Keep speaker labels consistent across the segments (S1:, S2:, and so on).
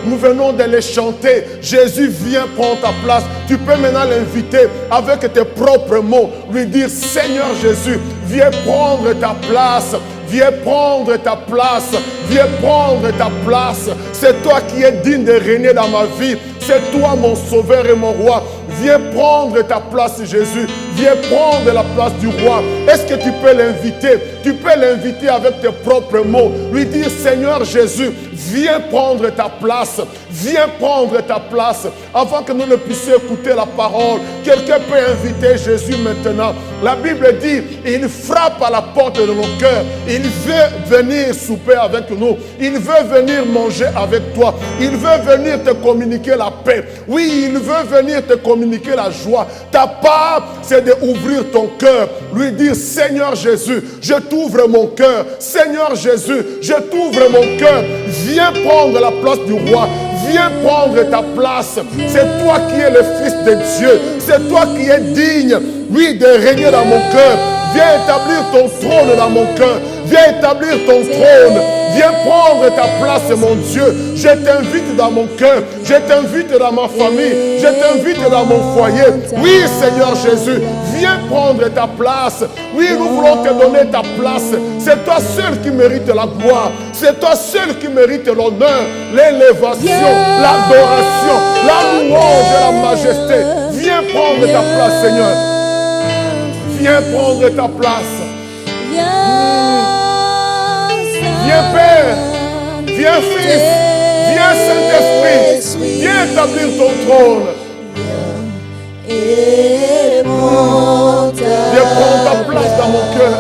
S1: nous venons de les chanter. Jésus, viens prendre ta place. Tu peux maintenant l'inviter avec tes propres mots, lui dire, Seigneur Jésus, viens prendre ta place. Viens prendre ta place. Viens prendre ta place. C'est toi qui es digne de régner dans ma vie. C'est toi mon sauveur et mon roi. Viens prendre ta place, Jésus. Viens prendre la place du roi. Est-ce que tu peux l'inviter? Tu peux l'inviter avec tes propres mots. Lui dire, Seigneur Jésus, viens prendre ta place. Viens prendre ta place. Avant que nous ne puissions écouter la parole, quelqu'un peut inviter Jésus maintenant. La Bible dit, il frappe à la porte de nos cœurs. Il veut venir souper avec nous. Il veut venir manger avec toi. Il veut venir te communiquer la paix. Oui, il veut venir te communiquer la joie. Ta part, c'est d'ouvrir ton cœur. Lui dire, Seigneur Jésus, je t'ouvre mon cœur. Seigneur Jésus, je t'ouvre mon cœur. Viens prendre la place du roi. Viens prendre ta place. C'est toi qui es le Fils de Dieu. C'est toi qui es digne, oui, de régner dans mon cœur. Viens établir ton trône dans mon cœur. Viens établir ton trône. Viens prendre ta place, mon Dieu. Je t'invite dans mon cœur. Je t'invite dans ma famille. Je t'invite dans mon foyer. Oui, Seigneur Jésus, viens prendre ta place. Oui, nous voulons te donner ta place. C'est toi seul qui mérite la gloire. C'est toi seul qui mérite l'honneur, l'élévation, l'adoration, la louange et la majesté. Viens prendre ta place, Seigneur. Viens prendre ta place. Viens Père, viens Fils, viens Saint-Esprit, viens établir ton trône. Viens prendre ta place dans mon cœur.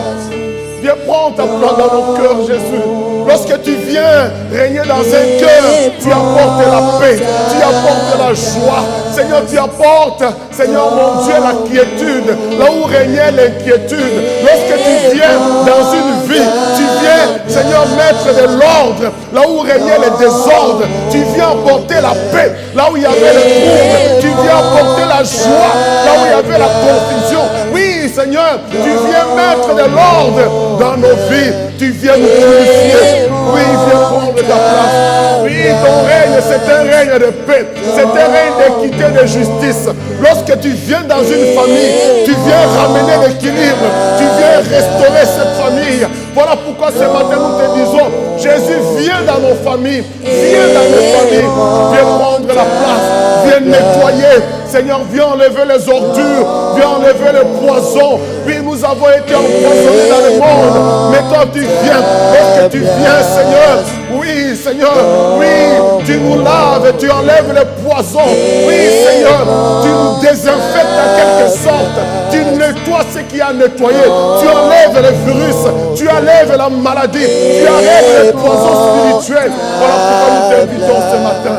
S1: Viens prendre ta place dans mon cœur, Jésus. Lorsque tu viens régner dans un cœur, tu apportes la paix, tu apportes la joie. Seigneur, tu apportes, Seigneur mon Dieu, la quiétude. Là où régnait l'inquiétude. Lorsque tu viens dans une vie, tu viens, Seigneur, mettre de l'ordre. Là où régnait le désordre, tu viens apporter la paix. Là où il y avait le trouble, tu viens apporter la joie. Là où il y avait la confusion. Oui, Seigneur, tu viens mettre de l'ordre dans nos vies. Tu viens nous purifier. Oui, viens prendre ta place. Oui, ton règne, c'est un règne de paix. C'est un règne d'équité, de justice. Lorsque tu viens dans une famille, tu viens ramener l'équilibre. Tu viens restaurer cette famille. Voilà pourquoi ce matin nous te disons, Jésus, viens dans nos familles. Viens dans nos familles. Viens prendre la place. Viens nettoyer. Seigneur, viens enlever les ordures. Viens enlever les poisons. Oui, nous avons été empoisonnés dans le monde. Mais toi, tu viens. Lorsque tu viens, Seigneur. Oui, Seigneur. Oui, tu nous laves. Tu enlèves les poisons. Oui, Seigneur. Tu nous désinfectes en quelque sorte. Tu nettoies ce qui a nettoyé. Tu enlèves les virus. Tu enlèves la maladie. Tu enlèves les poisons spirituels. Voilà pourquoi nous t'invitons ce matin.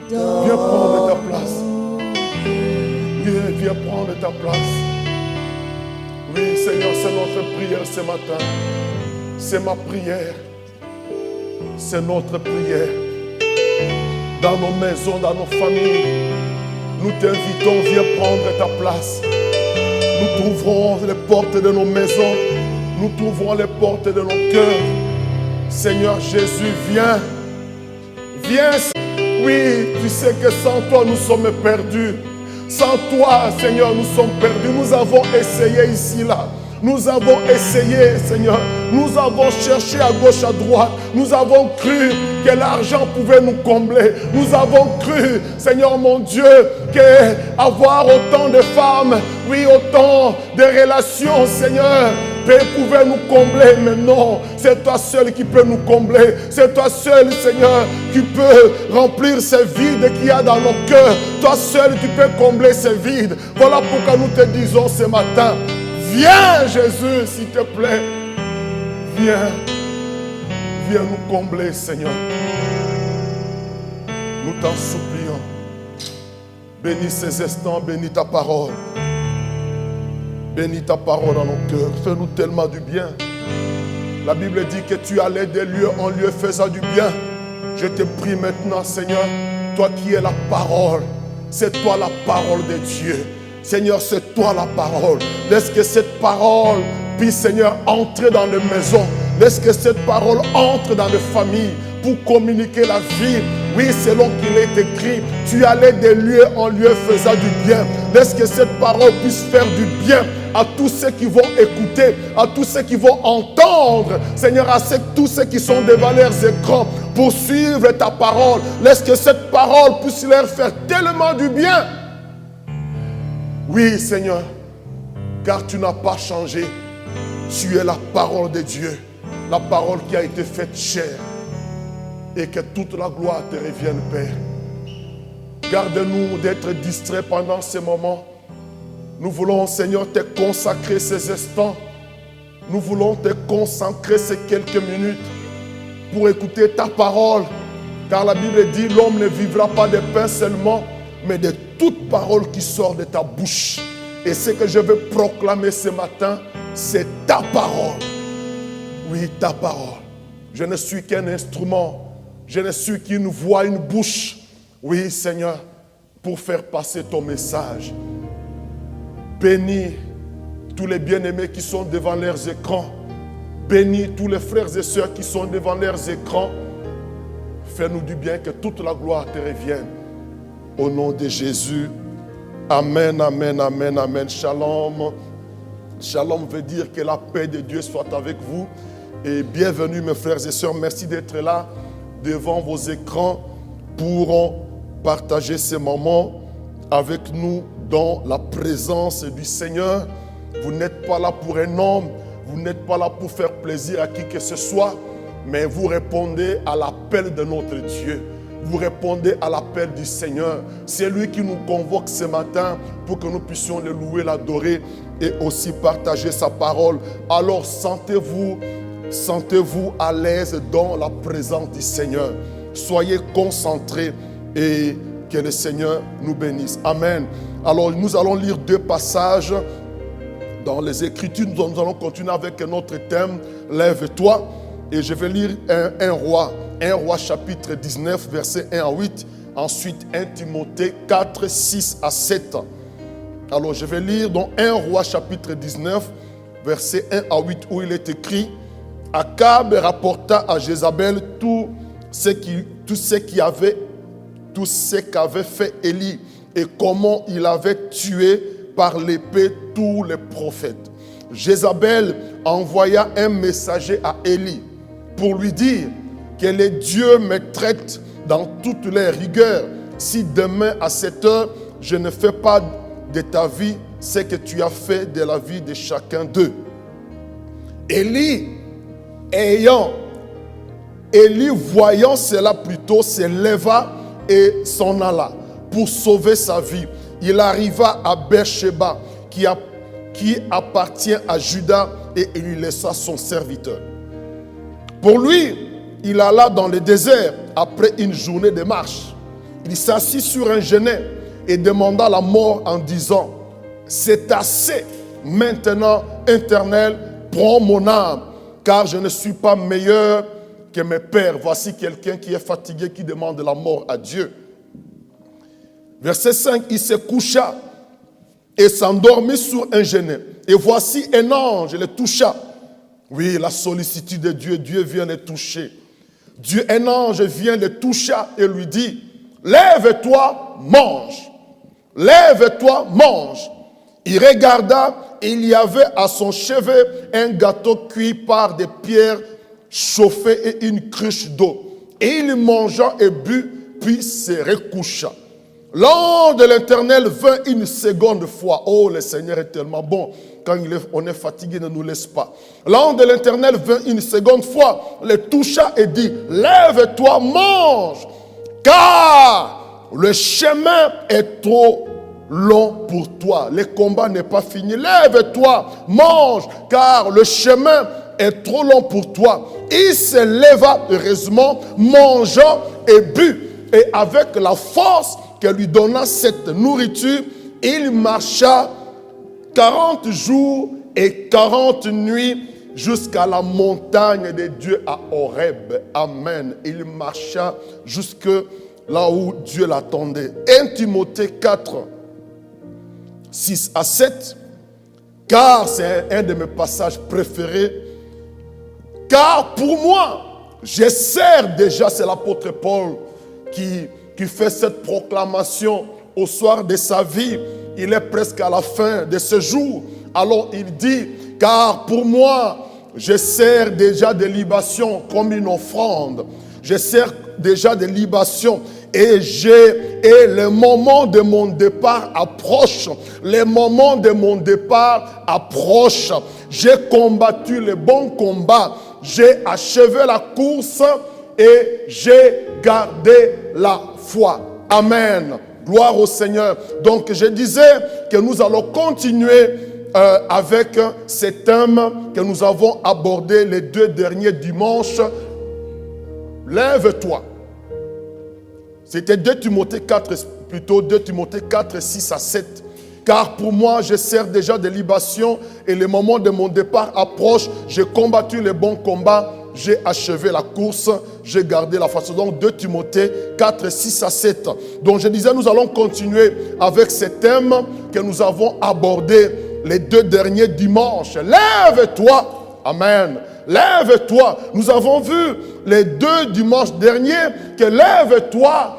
S1: Viens prendre ta place. Viens prendre ta place. Oui, Seigneur, c'est notre prière ce matin. C'est ma prière. C'est notre prière. Dans nos maisons, dans nos familles, nous t'invitons, viens prendre ta place. Nous trouverons les portes de nos maisons. Nous trouverons les portes de nos cœurs. Seigneur Jésus, viens. Viens. Oui, tu sais que sans toi, nous sommes perdus. Sans toi, Seigneur, nous sommes perdus. Nous avons essayé ici, là. Nous avons essayé, Seigneur. Nous avons cherché à gauche, à droite. Nous avons cru que l'argent pouvait nous combler. Nous avons cru, Seigneur mon Dieu, que avoir autant de femmes, oui, autant de relations, Seigneur, pouvait nous combler. Mais non, c'est toi seul qui peux nous combler. C'est toi seul, Seigneur, qui peut remplir ces vides qu'il y a dans nos cœurs. Toi seul, tu peux combler ces vides. Voilà pourquoi nous te disons ce matin, viens Jésus, s'il te plaît. Viens. Viens nous combler, Seigneur. Nous t'en supplions. Bénis ces instants, bénis ta parole. Bénis ta parole dans nos cœurs. Fais-nous tellement du bien. La Bible dit que tu allais de lieu en lieu faisant du bien. Je te prie maintenant, Seigneur, toi qui es la parole. C'est toi la parole de Dieu. Seigneur, c'est toi la parole. Laisse que cette parole puisse, Seigneur, entrer dans les maisons. Laisse que cette parole entre dans les familles pour communiquer la vie, Oui, selon qu'il est écrit, tu allais de lieu en lieu faisant du bien. Laisse que cette parole puisse faire du bien à tous ceux qui vont écouter, à tous ceux qui vont entendre. Seigneur, à tous ceux qui sont devant leurs écrans pour suivre ta parole. Laisse que cette parole puisse leur faire tellement du bien. Oui, Seigneur, car tu n'as pas changé. Tu es la parole de Dieu, la parole qui a été faite chair. Et que toute la gloire te revienne, Père. Garde-nous d'être distraits pendant ces moments. Nous voulons, Seigneur, te consacrer ces instants. Nous voulons te consacrer ces quelques minutes pour écouter ta parole. Car la Bible dit, l'homme ne vivra pas de pain seulement, mais de toute parole qui sort de ta bouche. Et ce que je veux proclamer ce matin, c'est ta parole. Oui, ta parole. Je ne suis qu'un instrument. Je ne suis qu'une voix, une bouche. Oui, Seigneur, pour faire passer ton message. Bénis tous les bien-aimés qui sont devant leurs écrans. Bénis tous les frères et sœurs qui sont devant leurs écrans. Fais-nous du bien, que toute la gloire te revienne. Au nom de Jésus. Amen, amen, amen, amen. Shalom. Shalom veut dire que la paix de Dieu soit avec vous. Et bienvenue mes frères et sœurs. Merci d'être là devant vos écrans pour partager ces moments avec nous dans la présence du Seigneur. Vous n'êtes pas là pour un homme, vous n'êtes pas là pour faire plaisir à qui que ce soit, mais vous répondez à l'appel de notre Dieu. Vous répondez à l'appel du Seigneur. C'est lui qui nous convoque ce matin pour que nous puissions le louer, l'adorer et aussi partager sa parole. Alors sentez-vous à l'aise dans la présence du Seigneur. Soyez concentrés et que le Seigneur nous bénisse. Amen. Alors nous allons lire deux passages dans les Écritures. Nous allons continuer avec notre thème, lève-toi. Et je vais lire un roi chapitre 19, versets 1 à 8. Ensuite 1 Timothée 4, 6 à 7. Alors je vais lire dans 1 roi chapitre 19, versets 1 à 8, où il est écrit: Akab rapporta à Jézabel tout ce qu'avait fait Élie et comment il avait tué par l'épée tous les prophètes. Jézabel envoya un messager à Élie pour lui dire que les dieux me traitent dans toutes les rigueurs si demain à cette heure je ne fais pas de ta vie ce que tu as fait de la vie de chacun d'eux. Élie, voyant cela plutôt, se leva et s'en alla pour sauver sa vie. Il arriva à Beersheba, qui appartient à Juda, et il lui laissa son serviteur. Pour lui, il alla dans le désert après une journée de marche. Il s'assit sur un genet et demanda la mort en disant: c'est assez, maintenant, Éternel, prends mon âme, car je ne suis pas meilleur que mes pères. Voici quelqu'un qui est fatigué, qui demande la mort à Dieu. Verset 5, il se coucha et s'endormit sur un genet. Et voici un ange le toucha. Oui, la sollicitude de Dieu, Dieu vient le toucher. Un ange vient le toucher et lui dit: lève-toi, mange. Lève-toi, mange. Il regarda et il y avait à son chevet un gâteau cuit par des pierres chauffées et une cruche d'eau. Et il mangea et but, puis se recoucha. L'ange de l'Éternel vint une seconde fois. Oh, le Seigneur est tellement bon. Quand on est fatigué, ne nous laisse pas. L'ange de l'Éternel vint une seconde fois, le toucha et dit: lève-toi, mange, car le chemin est trop long pour toi. Le combat n'est pas fini. Lève-toi, mange, car le chemin est trop long pour toi. Il se leva, heureusement, mangea et but. Et avec la force que lui donna cette nourriture, il marcha 40 jours et 40 nuits jusqu'à la montagne de Dieu à Horeb. Amen. Il marcha jusque là où Dieu l'attendait. 1 Timothée 4, 6 à 7. Car c'est un de mes passages préférés. Car pour moi, je sers déjà, c'est l'apôtre Paul qui fait cette proclamation au soir de sa vie. Il est presque à la fin de ce jour. Alors il dit, car pour moi, je sers déjà de libation comme une offrande. Je sers déjà de libation. Et le moment de mon départ approche. Le moment de mon départ approche. J'ai combattu le bon combat. J'ai achevé la course et j'ai gardé la foi. Amen. Gloire au Seigneur. Donc je disais que nous allons continuer avec ces thèmes que nous avons abordés les 2 derniers dimanches. Lève-toi. C'était 2 Timothée 4, plutôt 2 Timothée 4, 6 à 7. Car pour moi, je sers déjà de libation et le moment de mon départ approche. J'ai combattu le bon combat, j'ai achevé la course, j'ai gardé la foi. Donc 2 Timothée 4, 6 à 7. Donc je disais, nous allons continuer avec ces thèmes que nous avons abordés les 2 derniers dimanches. Lève-toi. Amen. Lève-toi. Nous avons vu les 2 dimanches derniers que lève-toi.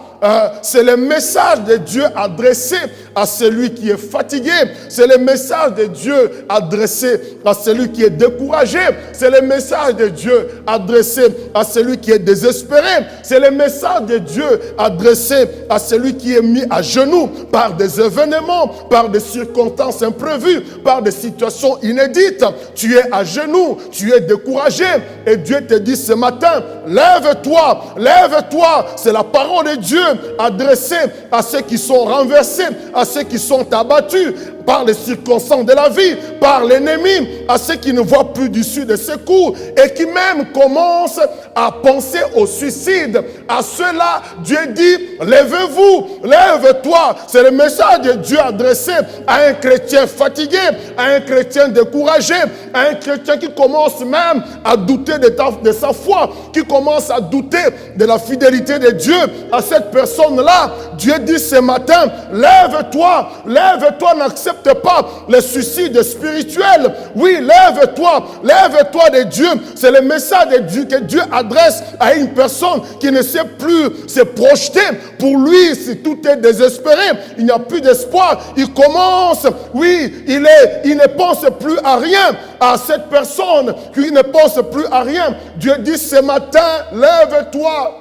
S1: C'est le message de Dieu adressé à celui qui est fatigué. C'est le message de Dieu adressé à celui qui est découragé. C'est le message de Dieu adressé à celui qui est désespéré. C'est le message de Dieu adressé à celui qui est mis à genoux par des événements, par des circonstances imprévues, par des situations inédites. Tu es à genoux, tu es découragé et Dieu te dit ce matin, lève-toi, lève-toi. C'est la parole de Dieu adressée à ceux qui sont renversés, à ceux qui sont abattus par les circonstances de la vie, par l'ennemi, à ceux qui ne voient plus d'issue de secours et qui même commencent à penser au suicide. À ceux-là, Dieu dit, lève-vous, lève-toi. C'est le message de Dieu adressé à un chrétien fatigué, à un chrétien découragé, à un chrétien qui commence même à douter de sa foi, qui commence à douter de la fidélité de Dieu. À cette personne-là, Dieu dit ce matin, lève-toi, lève-toi, n'accepte pas le suicide spirituel. Oui, lève-toi, lève-toi de Dieu. C'est le message de Dieu que Dieu adresse à une personne qui ne sait plus se projeter. Pour lui, si tout est désespéré, il n'y a plus d'espoir. Il commence, oui, il ne pense plus à rien. À cette personne qui ne pense plus à rien, Dieu dit ce matin, lève-toi.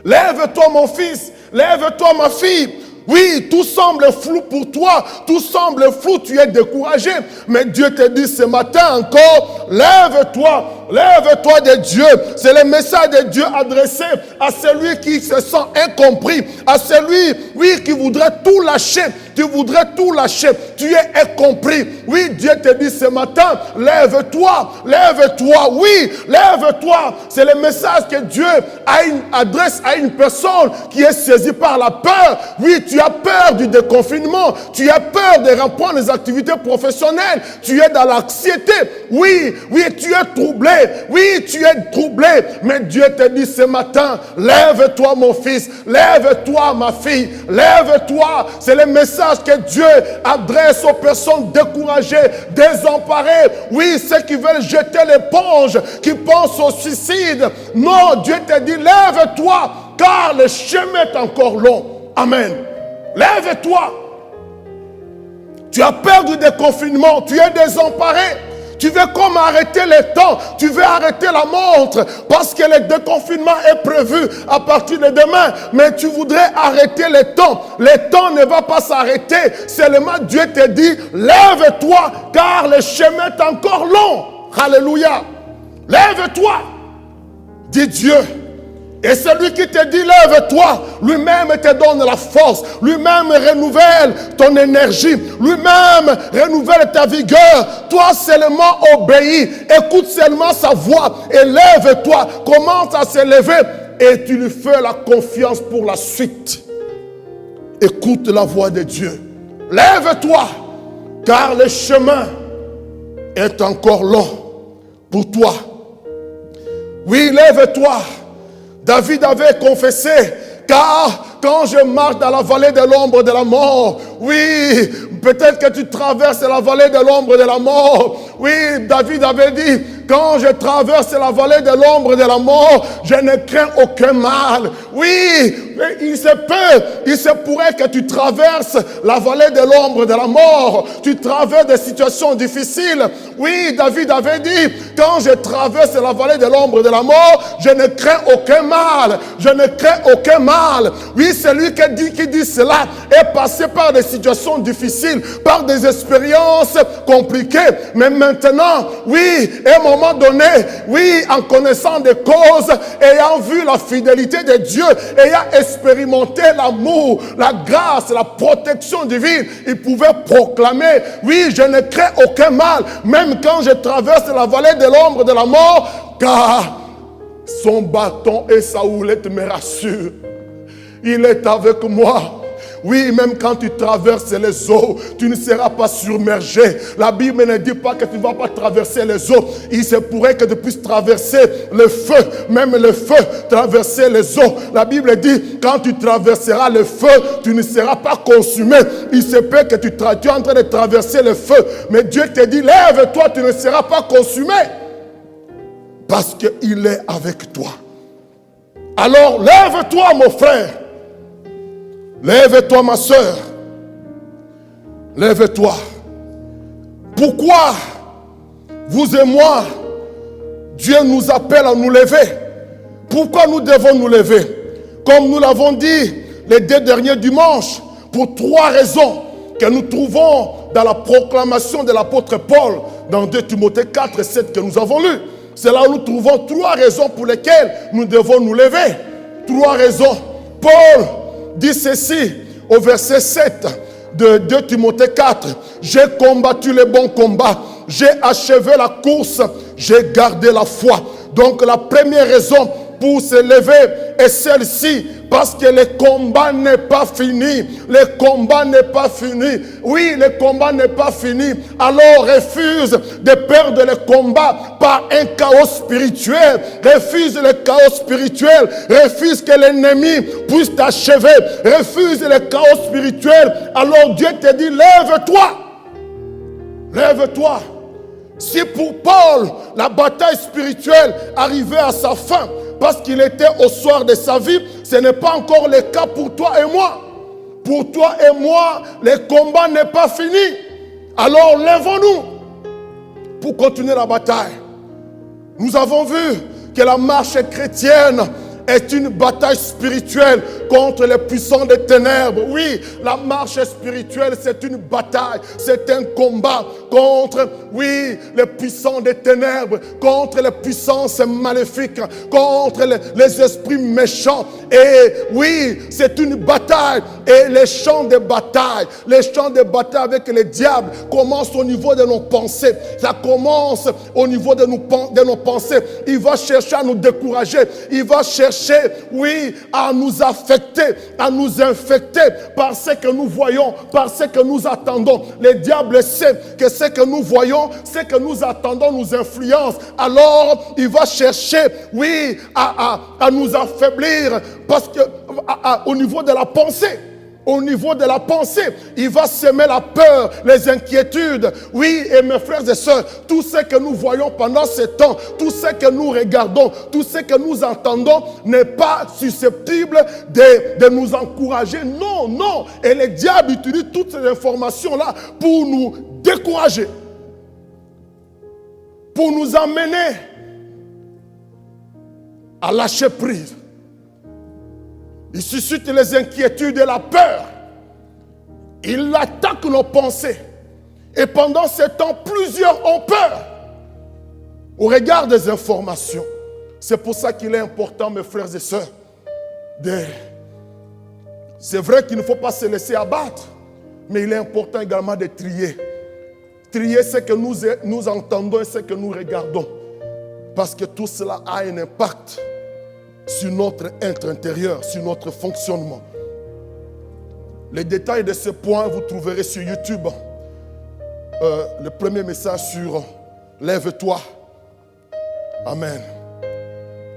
S1: Lève-toi mon fils, lève-toi ma fille. Oui, tout semble flou pour toi, tout semble flou, tu es découragé. Mais Dieu te dit ce matin encore, lève-toi, lève-toi de Dieu. C'est le message de Dieu adressé à celui qui se sent incompris, à celui, oui, qui voudrait tout lâcher. Tu voudrais tout lâcher, tu es incompris. Oui, Dieu te dit ce matin, lève-toi, lève-toi, oui, lève-toi. C'est le message que Dieu adresse à une personne qui est saisie par la peur. Oui, tu as peur du déconfinement, tu as peur de reprendre les activités professionnelles, tu es dans l'anxiété. Oui, oui, tu es troublé, oui, tu es troublé. Mais Dieu te dit ce matin, lève-toi mon fils, lève-toi ma fille, lève-toi. C'est le message que Dieu adresse aux personnes découragées, désemparées. Oui, ceux qui veulent jeter l'éponge, qui pensent au suicide. Non, Dieu te dit, lève-toi, car le chemin est encore long. Amen. Lève-toi. Tu as peur du déconfinement, tu es désemparé. Tu veux comme arrêter le temps, tu veux arrêter la montre parce que le déconfinement est prévu à partir de demain. Mais tu voudrais arrêter le temps. Le temps ne va pas s'arrêter. Seulement Dieu te dit, lève-toi car le chemin est encore long. Alléluia. Lève-toi, dit Dieu. Et celui qui te dit lève-toi, lui-même te donne la force, lui-même renouvelle ton énergie, lui-même renouvelle ta vigueur. Toi seulement obéis, écoute seulement sa voix et lève-toi, commence à se lever et tu lui fais la confiance pour la suite. Écoute la voix de Dieu. Lève-toi, car le chemin est encore long pour toi. Oui, lève-toi. David avait confessé, car quand je marche dans la vallée de l'ombre de la mort, oui, peut-être que tu traverses la vallée de l'ombre de la mort. Oui, David avait dit, quand je traverse la vallée de l'ombre de la mort, je ne crains aucun mal. Oui, il se pourrait que tu traverses la vallée de l'ombre de la mort. Tu traverses des situations difficiles. Oui, David avait dit, quand je traverse la vallée de l'ombre de la mort, je ne crains aucun mal. Je ne crains aucun mal. Oui, celui qui dit cela est passé par des situations difficiles, par des expériences compliquées. Mais maintenant, oui, à un moment donné, oui, en connaissant des causes, ayant vu la fidélité de Dieu, ayant expérimenté l'amour, la grâce, la protection divine, il pouvait proclamer, oui, je ne crains aucun mal, même quand je traverse la vallée de l'ombre de la mort, car son bâton et sa houlette me rassurent. Il est avec moi. Oui, même quand tu traverses les eaux, tu ne seras pas submergé. La Bible ne dit pas que tu ne vas pas traverser les eaux. Il se pourrait que tu puisses traverser le feu, même le feu, traverser les eaux. La Bible dit, quand tu traverseras le feu, tu ne seras pas consumé. Il se peut que tu es en train de traverser le feu, mais Dieu te dit, lève-toi, tu ne seras pas consumé. Parce qu'il est avec toi. Alors, lève-toi, mon frère. Lève-toi, ma soeur. Lève-toi. Pourquoi vous et moi, Dieu nous appelle à nous lever? Pourquoi nous devons nous lever? Comme nous l'avons dit les 2 derniers dimanches, pour 3 raisons que nous trouvons dans la proclamation de l'apôtre Paul, dans 2 Timothée 4 et 7 que nous avons lu. C'est là où nous trouvons 3 raisons pour lesquelles nous devons nous lever. 3 raisons. Paul dit ceci au verset 7 de 2 Timothée 4. J'ai combattu le bon combat, j'ai achevé la course, j'ai gardé la foi. Donc la première raison pour se lever est celle-ci, parce que le combat n'est pas fini. Le combat n'est pas fini. Oui, le combat n'est pas fini. Alors refuse de perdre le combat par un chaos spirituel. Refuse le chaos spirituel. Refuse que l'ennemi puisse t'achever. Refuse le chaos spirituel. Alors Dieu te dit, lève-toi. Lève-toi. Si pour Paul, la bataille spirituelle arrivait à sa fin, parce qu'il était au soir de sa vie, ce n'est pas encore le cas pour toi et moi. Pour toi et moi, le combat n'est pas fini. Alors lèvons-nous pour continuer la bataille. Nous avons vu que la marche chrétienne est une bataille spirituelle contre les puissants des ténèbres. Oui, la marche spirituelle, c'est une bataille, c'est un combat contre, oui, les puissants des ténèbres, contre les puissances maléfiques, contre les esprits méchants. Et oui, c'est une bataille. Et les champs de bataille avec les diables commencent au niveau de nos pensées. Ça commence au niveau de nos pensées. Il va chercher à nous décourager. Il va chercher, oui, à nous affecter, à nous infecter par ce que nous voyons, par ce que nous attendons. Le diable sait que ce que nous voyons, ce que nous attendons nous influence. Alors, il va chercher, oui, à nous affaiblir parce que au niveau de la pensée. Au niveau de la pensée, il va semer la peur, les inquiétudes. Oui, et mes frères et sœurs, tout ce que nous voyons pendant ce temps, tout ce que nous regardons, tout ce que nous entendons n'est pas susceptible de nous encourager. Non, non. Et le diable utilise toutes ces informations-là pour nous décourager, pour nous amener à lâcher prise. Il suscite les inquiétudes et la peur. Il attaque nos pensées. Et pendant ce temps, plusieurs ont peur au regard des informations. C'est pour ça qu'il est important, mes frères et sœurs, c'est vrai qu'il ne faut pas se laisser abattre, mais il est important également de trier. Trier ce que nous entendons et ce que nous regardons. Parce que tout cela a un impact sur notre être intérieur, sur notre fonctionnement. Les détails de ce point, vous trouverez sur YouTube. Le premier message sur lève-toi. Amen.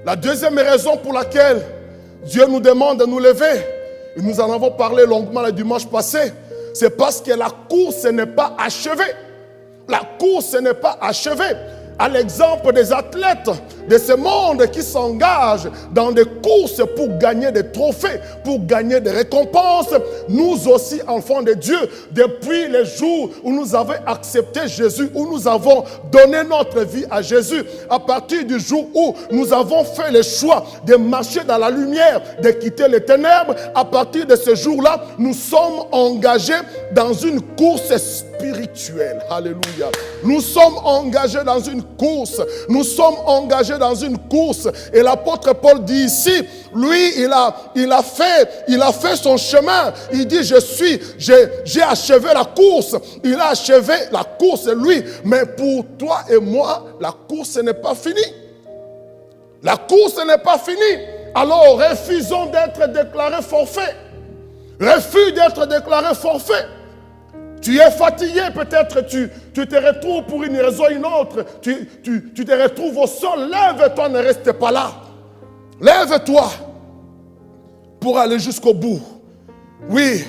S1: La deuxième raison pour laquelle Dieu nous demande de nous lever, et nous en avons parlé longuement le dimanche passé, c'est parce que la course n'est pas achevée. La course n'est pas achevée. à l'exemple des athlètes de ce monde qui s'engagent dans des courses pour gagner des trophées, pour gagner des récompenses, nous aussi, enfants de Dieu, depuis les jours où nous avons accepté Jésus, où nous avons donné notre vie à Jésus, à partir du jour où nous avons fait le choix de marcher dans la lumière, de quitter les ténèbres, à partir de ce jour-là, nous sommes engagés dans une course spirituelle. Alléluia. Nous sommes engagés dans une course. Nous sommes engagés dans une course. Et l'apôtre Paul dit ici, lui, il a fait son chemin. Il dit, j'ai achevé la course. Il a achevé la course, lui. Mais pour toi et moi, la course n'est pas finie. La course n'est pas finie. Alors, refusons d'être déclarés forfait. Refuse d'être déclaré forfait. Tu es fatigué, peut-être tu te retrouves pour une raison ou une autre. Tu te retrouves au sol. Lève-toi, ne reste pas là. Lève-toi pour aller jusqu'au bout. Oui,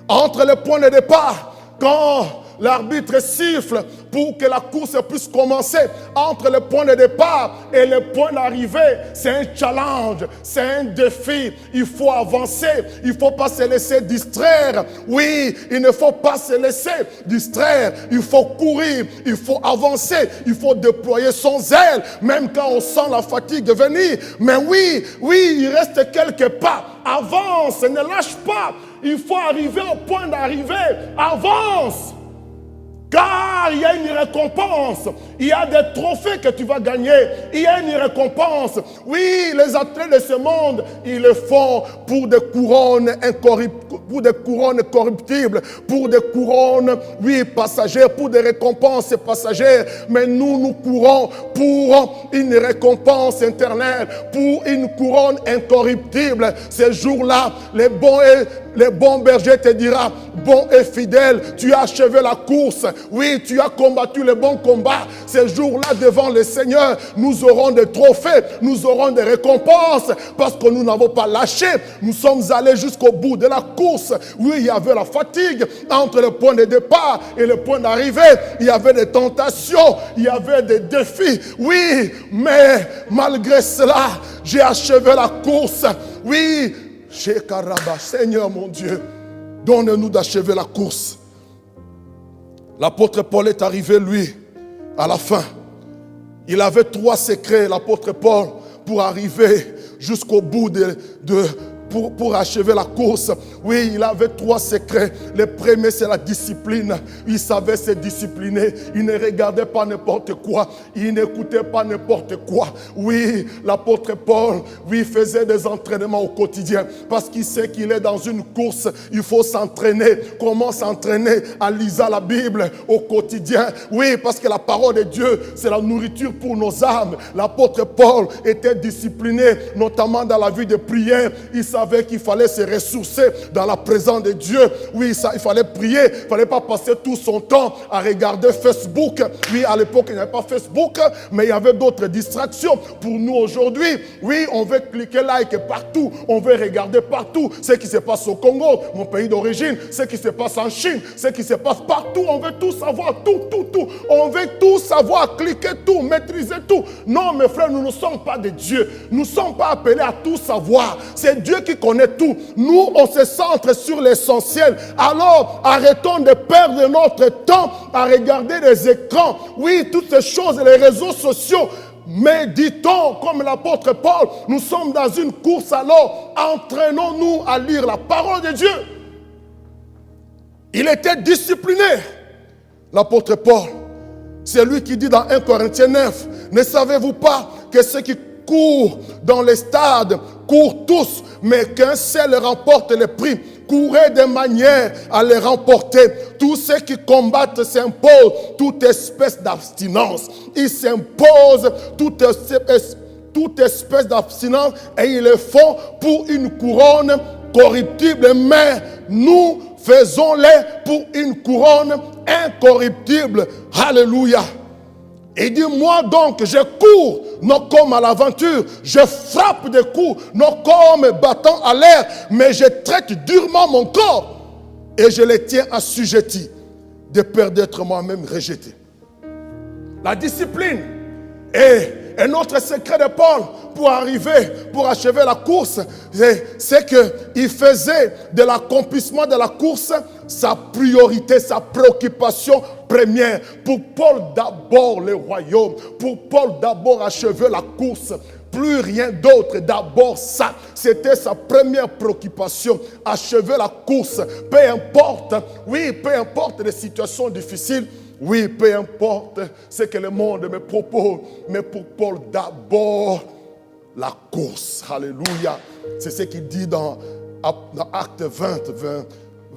S1: entre le point de départ, quand l'arbitre siffle pour que la course puisse commencer, entre le point de départ et le point d'arrivée, c'est un challenge, c'est un défi. Il faut avancer, il ne faut pas se laisser distraire. Oui, il ne faut pas se laisser distraire. Il faut courir, il faut avancer, il faut déployer son zèle, même quand on sent la fatigue venir. Mais oui, il reste quelques pas. Avance, ne lâche pas. Il faut arriver au point d'arrivée. Avance. Car il y a une récompense. Il y a des trophées que tu vas gagner. Il y a une récompense. Oui, les athlètes de ce monde, ils le font pour des couronnes corruptibles, pour des couronnes, oui, passagères, pour des récompenses passagères. Mais nous courons pour une récompense éternelle, pour une couronne incorruptible. Ces jours-là, les bons bergers te dira, bon et fidèle, tu as achevé la course. Oui, tu as combattu le bon combat. Ces jours-là, devant le Seigneur, nous aurons des trophées, nous aurons des récompenses, parce que nous n'avons pas lâché. Nous sommes allés jusqu'au bout de la course. Oui, il y avait la fatigue entre le point de départ et le point d'arrivée. Il y avait des tentations, il y avait des défis. Oui, mais malgré cela, j'ai achevé la course. Oui, Seigneur mon Dieu, donne-nous d'achever la course. L'apôtre Paul est arrivé, lui, à la fin. Il avait 3 secrets, l'apôtre Paul, pour arriver jusqu'au bout pour achever la course. Oui, il avait 3 secrets. Le premier, c'est la discipline. Il savait se discipliner. Il ne regardait pas n'importe quoi. Il n'écoutait pas n'importe quoi. Oui, l'apôtre Paul, oui, faisait des entraînements au quotidien. Parce qu'il sait qu'il est dans une course. Il faut s'entraîner. Comment s'entraîner? En lisant la Bible au quotidien. Oui, parce que la parole de Dieu, c'est la nourriture pour nos âmes. L'apôtre Paul était discipliné, notamment dans la vie de prière. Il savait qu'il fallait se ressourcer dans la présence de Dieu. Oui, il fallait prier. Il ne fallait pas passer tout son temps à regarder Facebook. Oui, à l'époque, il n'y avait pas Facebook, mais il y avait d'autres distractions. Pour nous aujourd'hui, oui, on veut cliquer like partout. On veut regarder partout ce qui se passe au Congo, mon pays d'origine, ce qui se passe en Chine, ce qui se passe partout. On veut tout savoir, tout. On veut tout savoir, cliquer tout, maîtriser tout. Non, mes frères, nous ne sommes pas des dieux. Nous ne sommes pas appelés à tout savoir. C'est Dieu qui connaît tout. Nous, on se centre sur l'essentiel. Alors, arrêtons de perdre notre temps à regarder les écrans. Oui, toutes ces choses, les réseaux sociaux. Méditons comme l'apôtre Paul. Nous sommes dans une course, alors entraînons-nous à lire la parole de Dieu. Il était discipliné, l'apôtre Paul. C'est lui qui dit dans 1 Corinthiens 9, ne savez-vous pas que ceux qui courent dans les stades courent tous, mais qu'un seul remporte le prix? Courez de manière à les remporter. Tous ceux qui combattent s'imposent toute espèce d'abstinence. Ils s'imposent toute espèce d'abstinence et ils le font pour une couronne corruptible. Mais nous faisons-les pour une couronne incorruptible. Alléluia. Et dit, moi donc, je cours, non comme à l'aventure, je frappe des coups, non comme battant à l'air, mais je traite durement mon corps et je le tiens assujetti, de peur d'être moi-même rejeté. La discipline, Et un autre secret de Paul pour achever la course, c'est qu'il faisait de l'accomplissement de la course sa priorité, sa préoccupation première. Pour Paul, d'abord le royaume. Pour Paul, d'abord achever la course. Plus rien d'autre, d'abord ça. C'était sa première préoccupation, achever la course. Peu importe, oui, peu importe les situations difficiles, oui, peu importe ce que le monde me propose, mais pour Paul, d'abord la course. Alléluia. C'est ce qu'il dit dans Actes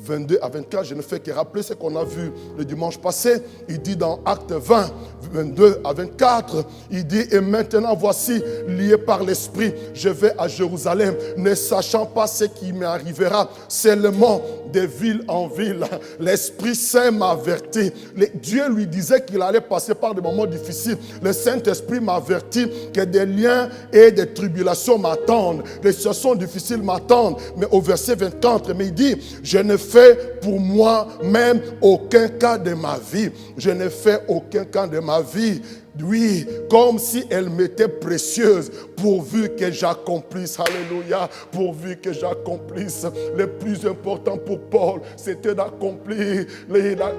S1: 22 à 24, je ne fais que rappeler ce qu'on a vu le dimanche passé. Il dit dans Actes 20, 22 à 24, il dit, et maintenant voici, lié par l'Esprit, je vais à Jérusalem, ne sachant pas ce qui m'arrivera, seulement de ville en ville. L'Esprit Saint m'a averti. Dieu lui disait qu'il allait passer par des moments difficiles. Le Saint-Esprit m'a averti que des liens et des tribulations m'attendent. Les situations difficiles m'attendent. Mais au verset 24, mais il dit, je ne fais pour moi-même aucun cas de ma vie. Je ne fais aucun cas de ma vie. Oui, comme si elle m'était précieuse, pourvu que j'accomplisse, alléluia, pourvu que j'accomplisse. Le plus important pour Paul, c'était d'accomplir,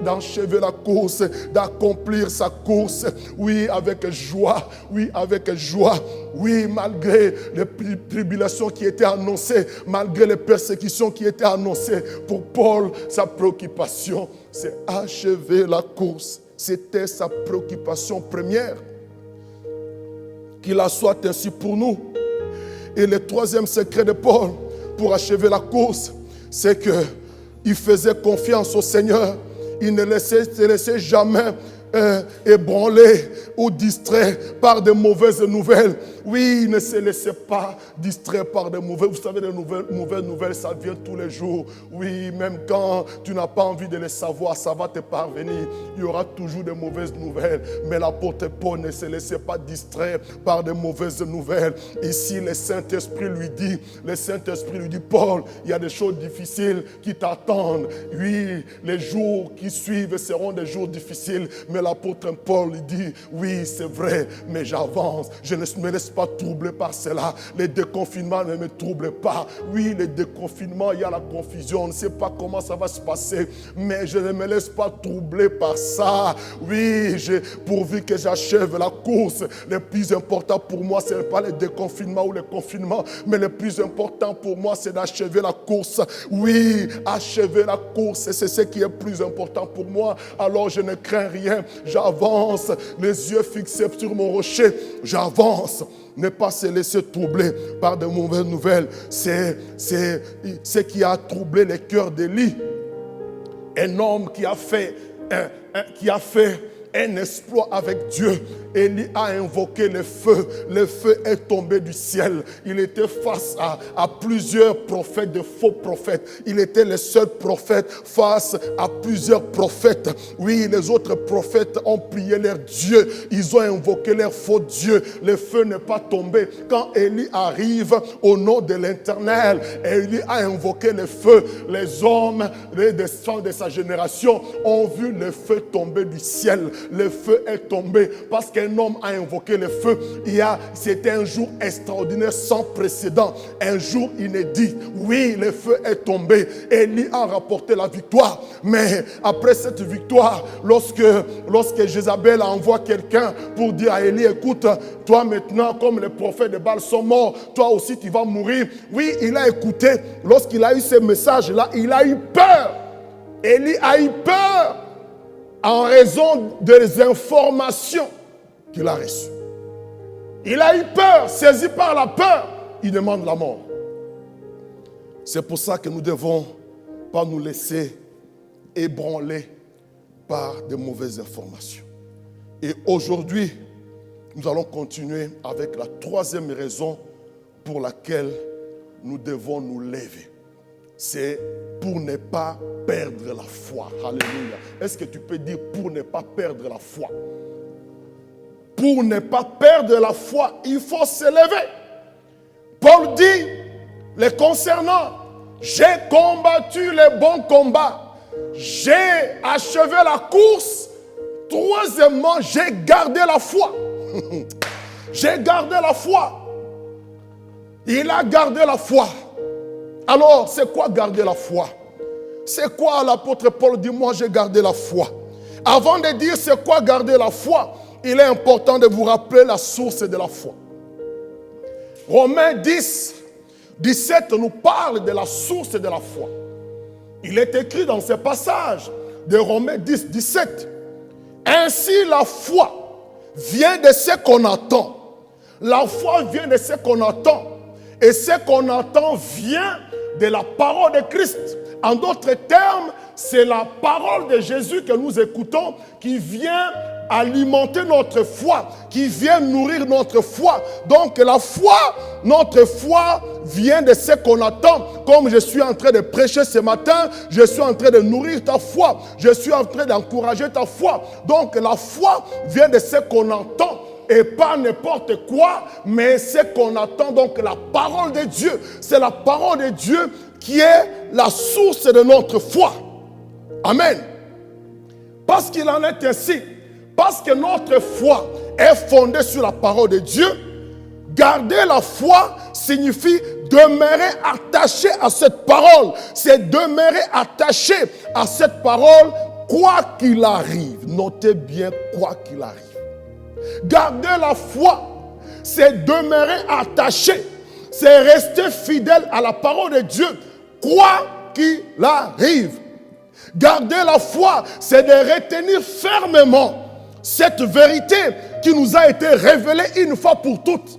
S1: d'achever la course, d'accomplir sa course, oui, avec joie, oui, malgré les tribulations qui étaient annoncées, malgré les persécutions qui étaient annoncées. Pour Paul, sa préoccupation, c'est achever la course. C'était sa préoccupation première. Qu'il en soit ainsi pour nous. Et le troisième secret de Paul pour achever la course, c'est qu'il faisait confiance au Seigneur. Il ne se laissait jamais ébranlé ou distrait par de mauvaises nouvelles. Oui, il ne se laissait pas distraire par de mauvaises. Vous savez, les mauvaises nouvelles, ça vient tous les jours. Oui, même quand tu n'as pas envie de les savoir, ça va te parvenir. Il y aura toujours de mauvaises nouvelles. Mais l'apôtre Paul ne se laissait pas distraire par de mauvaises nouvelles. Ici, le Saint-Esprit lui dit, Paul, il y a des choses difficiles qui t'attendent. Oui, les jours qui suivent seront des jours difficiles. Mais l'apôtre Paul dit, oui, c'est vrai, mais j'avance. Je ne me laisse pas troubler par cela. Les déconfinements ne me troublent pas. Oui, les déconfinements, il y a la confusion. On ne sait pas comment ça va se passer. Mais je ne me laisse pas troubler par ça. Oui, pourvu que j'achève la course. Le plus important pour moi, ce n'est pas les déconfinements ou les confinements. Mais le plus important pour moi, c'est d'achever la course. Oui, achever la course, c'est ce qui est plus important pour moi. Alors je ne crains rien. J'avance, les yeux fixés sur mon rocher. J'avance. Ne pas se laisser troubler par de mauvaises nouvelles. C'est ce qui a troublé les cœurs d'Élie. Un homme qui a fait un exploit avec Dieu. Élie a invoqué le feu. Le feu est tombé du ciel. Il était face à plusieurs prophètes, de faux prophètes. Il était le seul prophète face à plusieurs prophètes. Oui, les autres prophètes ont prié leur Dieu. Ils ont invoqué leur faux Dieu. Le feu n'est pas tombé. Quand Élie arrive au nom de l'Éternel, Élie a invoqué le feu. Les hommes, les descendants de sa génération ont vu le feu tomber du ciel. Le feu est tombé parce qu'un homme a invoqué le feu. C'était un jour extraordinaire sans précédent, un jour inédit. Oui, le feu est tombé. Élie a rapporté la victoire. Mais après cette victoire, lorsque Jézabel envoie quelqu'un pour dire à Élie, écoute, toi maintenant, comme les prophètes de Baal sont morts, toi aussi tu vas mourir. Oui, il a écouté. Lorsqu'il a eu ce message-là, il a eu peur. Élie a eu peur en raison des informations qu'il a reçues. Il a eu peur, saisi par la peur, il demande la mort. C'est pour ça que nous ne devons pas nous laisser ébranler par de mauvaises informations. Et aujourd'hui, nous allons continuer avec la troisième raison pour laquelle nous devons nous lever. C'est pour ne pas perdre la foi. Alléluia. Est-ce que tu peux dire pour ne pas perdre la foi? Pour ne pas perdre la foi, il faut se lever. Paul dit, les concernant, j'ai combattu le bon combat. J'ai achevé la course. Troisièmement, j'ai gardé la foi. J'ai gardé la foi. Il a gardé la foi. Alors, c'est quoi garder la foi? C'est quoi l'apôtre Paul dit, moi j'ai gardé la foi. Avant de dire c'est quoi garder la foi, il est important de vous rappeler la source de la foi. Romains 10, 17 nous parle de la source de la foi. Il est écrit dans ce passage de Romains 10, 17. Ainsi la foi vient de ce qu'on attend. La foi vient de ce qu'on attend. Et ce qu'on entend vient de la parole de Christ. En d'autres termes, c'est la parole de Jésus que nous écoutons qui vient alimenter notre foi, qui vient nourrir notre foi. Donc la foi, notre foi vient de ce qu'on attend. Comme je suis en train de prêcher ce matin, je suis en train de nourrir ta foi. Je suis en train d'encourager ta foi. Donc la foi vient de ce qu'on entend. Et pas n'importe quoi, mais ce qu'on attend, donc la parole de Dieu. C'est la parole de Dieu qui est la source de notre foi. Amen. Parce qu'il en est ainsi, parce que notre foi est fondée sur la parole de Dieu, garder la foi signifie demeurer attaché à cette parole. C'est demeurer attaché à cette parole, quoi qu'il arrive. Notez bien, quoi qu'il arrive. Garder la foi, c'est demeurer attaché, c'est rester fidèle à la parole de Dieu, quoi qu'il arrive. Garder la foi, c'est de retenir fermement cette vérité qui nous a été révélée une fois pour toutes.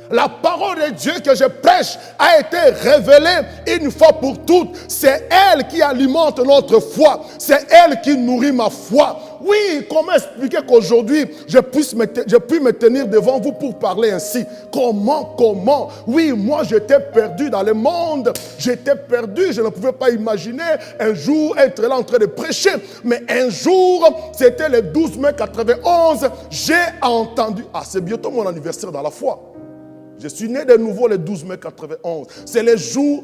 S1: La parole de Dieu que je prêche a été révélée une fois pour toutes. C'est elle qui alimente notre foi. C'est elle qui nourrit ma foi. Oui, comment expliquer qu'aujourd'hui, je puis me tenir devant vous pour parler ainsi? Comment? Oui, moi j'étais perdu dans le monde. J'étais perdu, je ne pouvais pas imaginer un jour être là en train de prêcher. Mais un jour, c'était le 12 mai 91, j'ai entendu, c'est bientôt mon anniversaire dans la foi. Je suis né de nouveau le 12 mai 91. C'est le jour,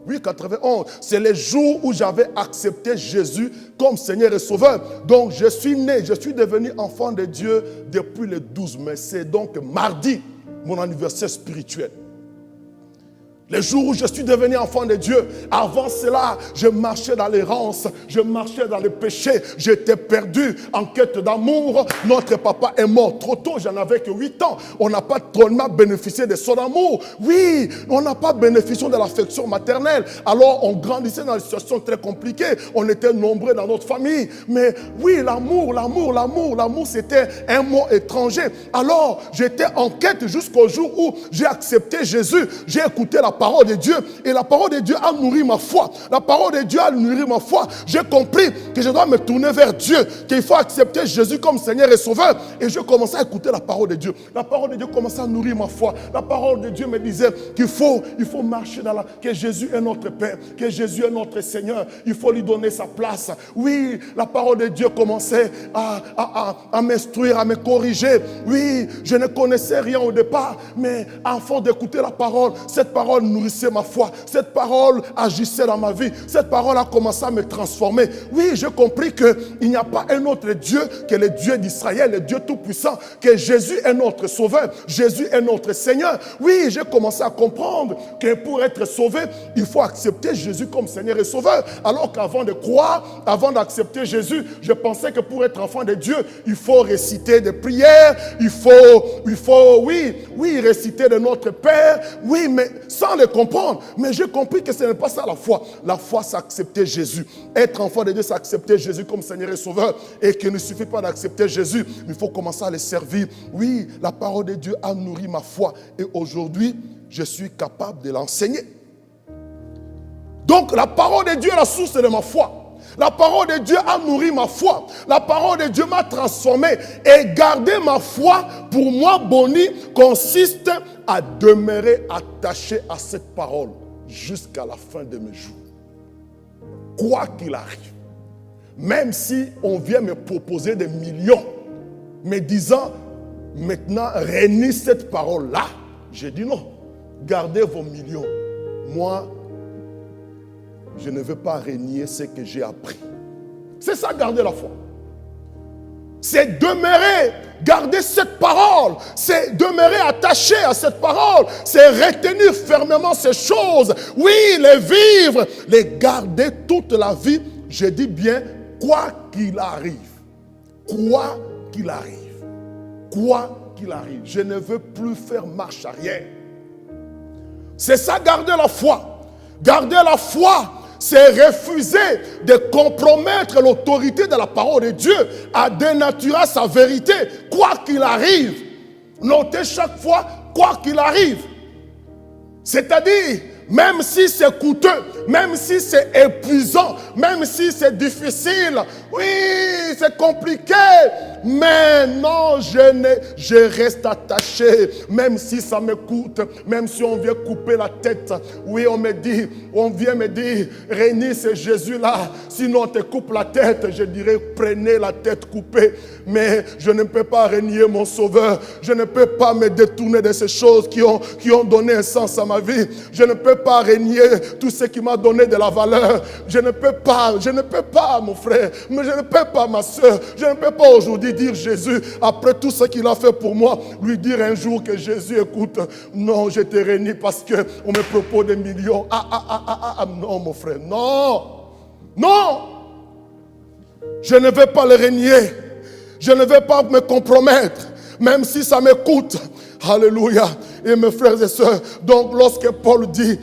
S1: oui 91, c'est le jour où j'avais accepté Jésus comme Seigneur et Sauveur. Donc je suis né, je suis devenu enfant de Dieu depuis le 12 mai. C'est donc mardi, mon anniversaire spirituel. Le jour où je suis devenu enfant de Dieu, avant cela, je marchais dans l'errance, je marchais dans le péché, j'étais perdu en quête d'amour. Notre papa est mort trop tôt, j'en avais que 8 ans. On n'a pas tellement bénéficié de son amour. Oui, on n'a pas bénéficié de l'affection maternelle. Alors on grandissait dans des situations très compliquées. On était nombreux dans notre famille. Mais oui, l'amour, c'était un mot étranger. Alors j'étais en quête jusqu'au jour où j'ai accepté Jésus. J'ai écouté la parole de Dieu et la parole de Dieu a nourri ma foi. La parole de Dieu a nourri ma foi. J'ai compris que je dois me tourner vers Dieu, qu'il faut accepter Jésus comme Seigneur et Sauveur. Et je commençais à écouter la parole de Dieu. La parole de Dieu commençait à nourrir ma foi. La parole de Dieu me disait qu'il faut marcher dans que Jésus est notre Père, que Jésus est notre Seigneur. Il faut lui donner sa place. Oui, la parole de Dieu commençait à m'instruire, à me corriger. Oui, je ne connaissais rien au départ, mais à force d'écouter la parole, cette parole nourrissait ma foi. Cette parole agissait dans ma vie. Cette parole a commencé à me transformer. Oui, j'ai compris qu'il n'y a pas un autre Dieu que le Dieu d'Israël, le Dieu tout-puissant, que Jésus est notre Sauveur. Jésus est notre Seigneur. Oui, j'ai commencé à comprendre que pour être sauvé, il faut accepter Jésus comme Seigneur et Sauveur. Alors qu'avant de croire, avant d'accepter Jésus, je pensais que pour être enfant de Dieu, il faut réciter des prières, il faut, oui, réciter de notre Père. Oui, mais sans le comprendre. Mais j'ai compris que ce n'est pas ça la foi. La foi, c'est accepter Jésus. Être enfant de Dieu, c'est accepter Jésus comme Seigneur et Sauveur. Et qu'il ne suffit pas d'accepter Jésus, il faut commencer à le servir. Oui, la parole de Dieu a nourri ma foi. Et aujourd'hui, je suis capable de l'enseigner. Donc, la parole de Dieu est la source de ma foi. La parole de Dieu a nourri ma foi. La parole de Dieu m'a transformé. Et garder ma foi, pour moi, Boni, consiste à demeurer attaché à cette parole jusqu'à la fin de mes jours. Quoi qu'il arrive. Même si on vient me proposer des millions, me disant, maintenant, renie cette parole-là. J'ai dit non. Gardez vos millions. Moi, je ne veux pas renier ce que j'ai appris. C'est ça, garder la foi. C'est demeurer, garder cette parole, c'est demeurer attaché à cette parole, c'est retenir fermement ces choses, oui, les vivre, les garder toute la vie, je dis bien, quoi qu'il arrive, quoi qu'il arrive, quoi qu'il arrive, je ne veux plus faire marche arrière. C'est ça, garder la foi. Garder la foi, c'est refuser de compromettre l'autorité de la parole de Dieu, à dénaturer sa vérité, quoi qu'il arrive. Notez chaque fois, quoi qu'il arrive. C'est-à-dire, même si c'est coûteux, même si c'est épuisant, même si c'est difficile, oui, c'est compliqué, mais non, je reste attaché, même si ça me coûte, même si on vient couper la tête. Oui, on vient me dire, Rémi, c'est Jésus-là, sinon on te coupe la tête, je dirais, prenez la tête coupée, mais je ne peux pas renier mon Sauveur, je ne peux pas me détourner de ces choses qui ont donné un sens à ma vie, je ne peux pas renier tout ce qui m'a donné de la valeur, je ne peux pas mon frère, mais je ne peux pas ma soeur, je ne peux pas aujourd'hui dire Jésus, après tout ce qu'il a fait pour moi, lui dire un jour que Jésus, écoute, non, je te renie parce qu'on me propose des millions, non mon frère, non, je ne vais pas le renier, je ne vais pas me compromettre, même si ça me coûte. Alléluia. Et mes frères et sœurs, donc lorsque Paul dit,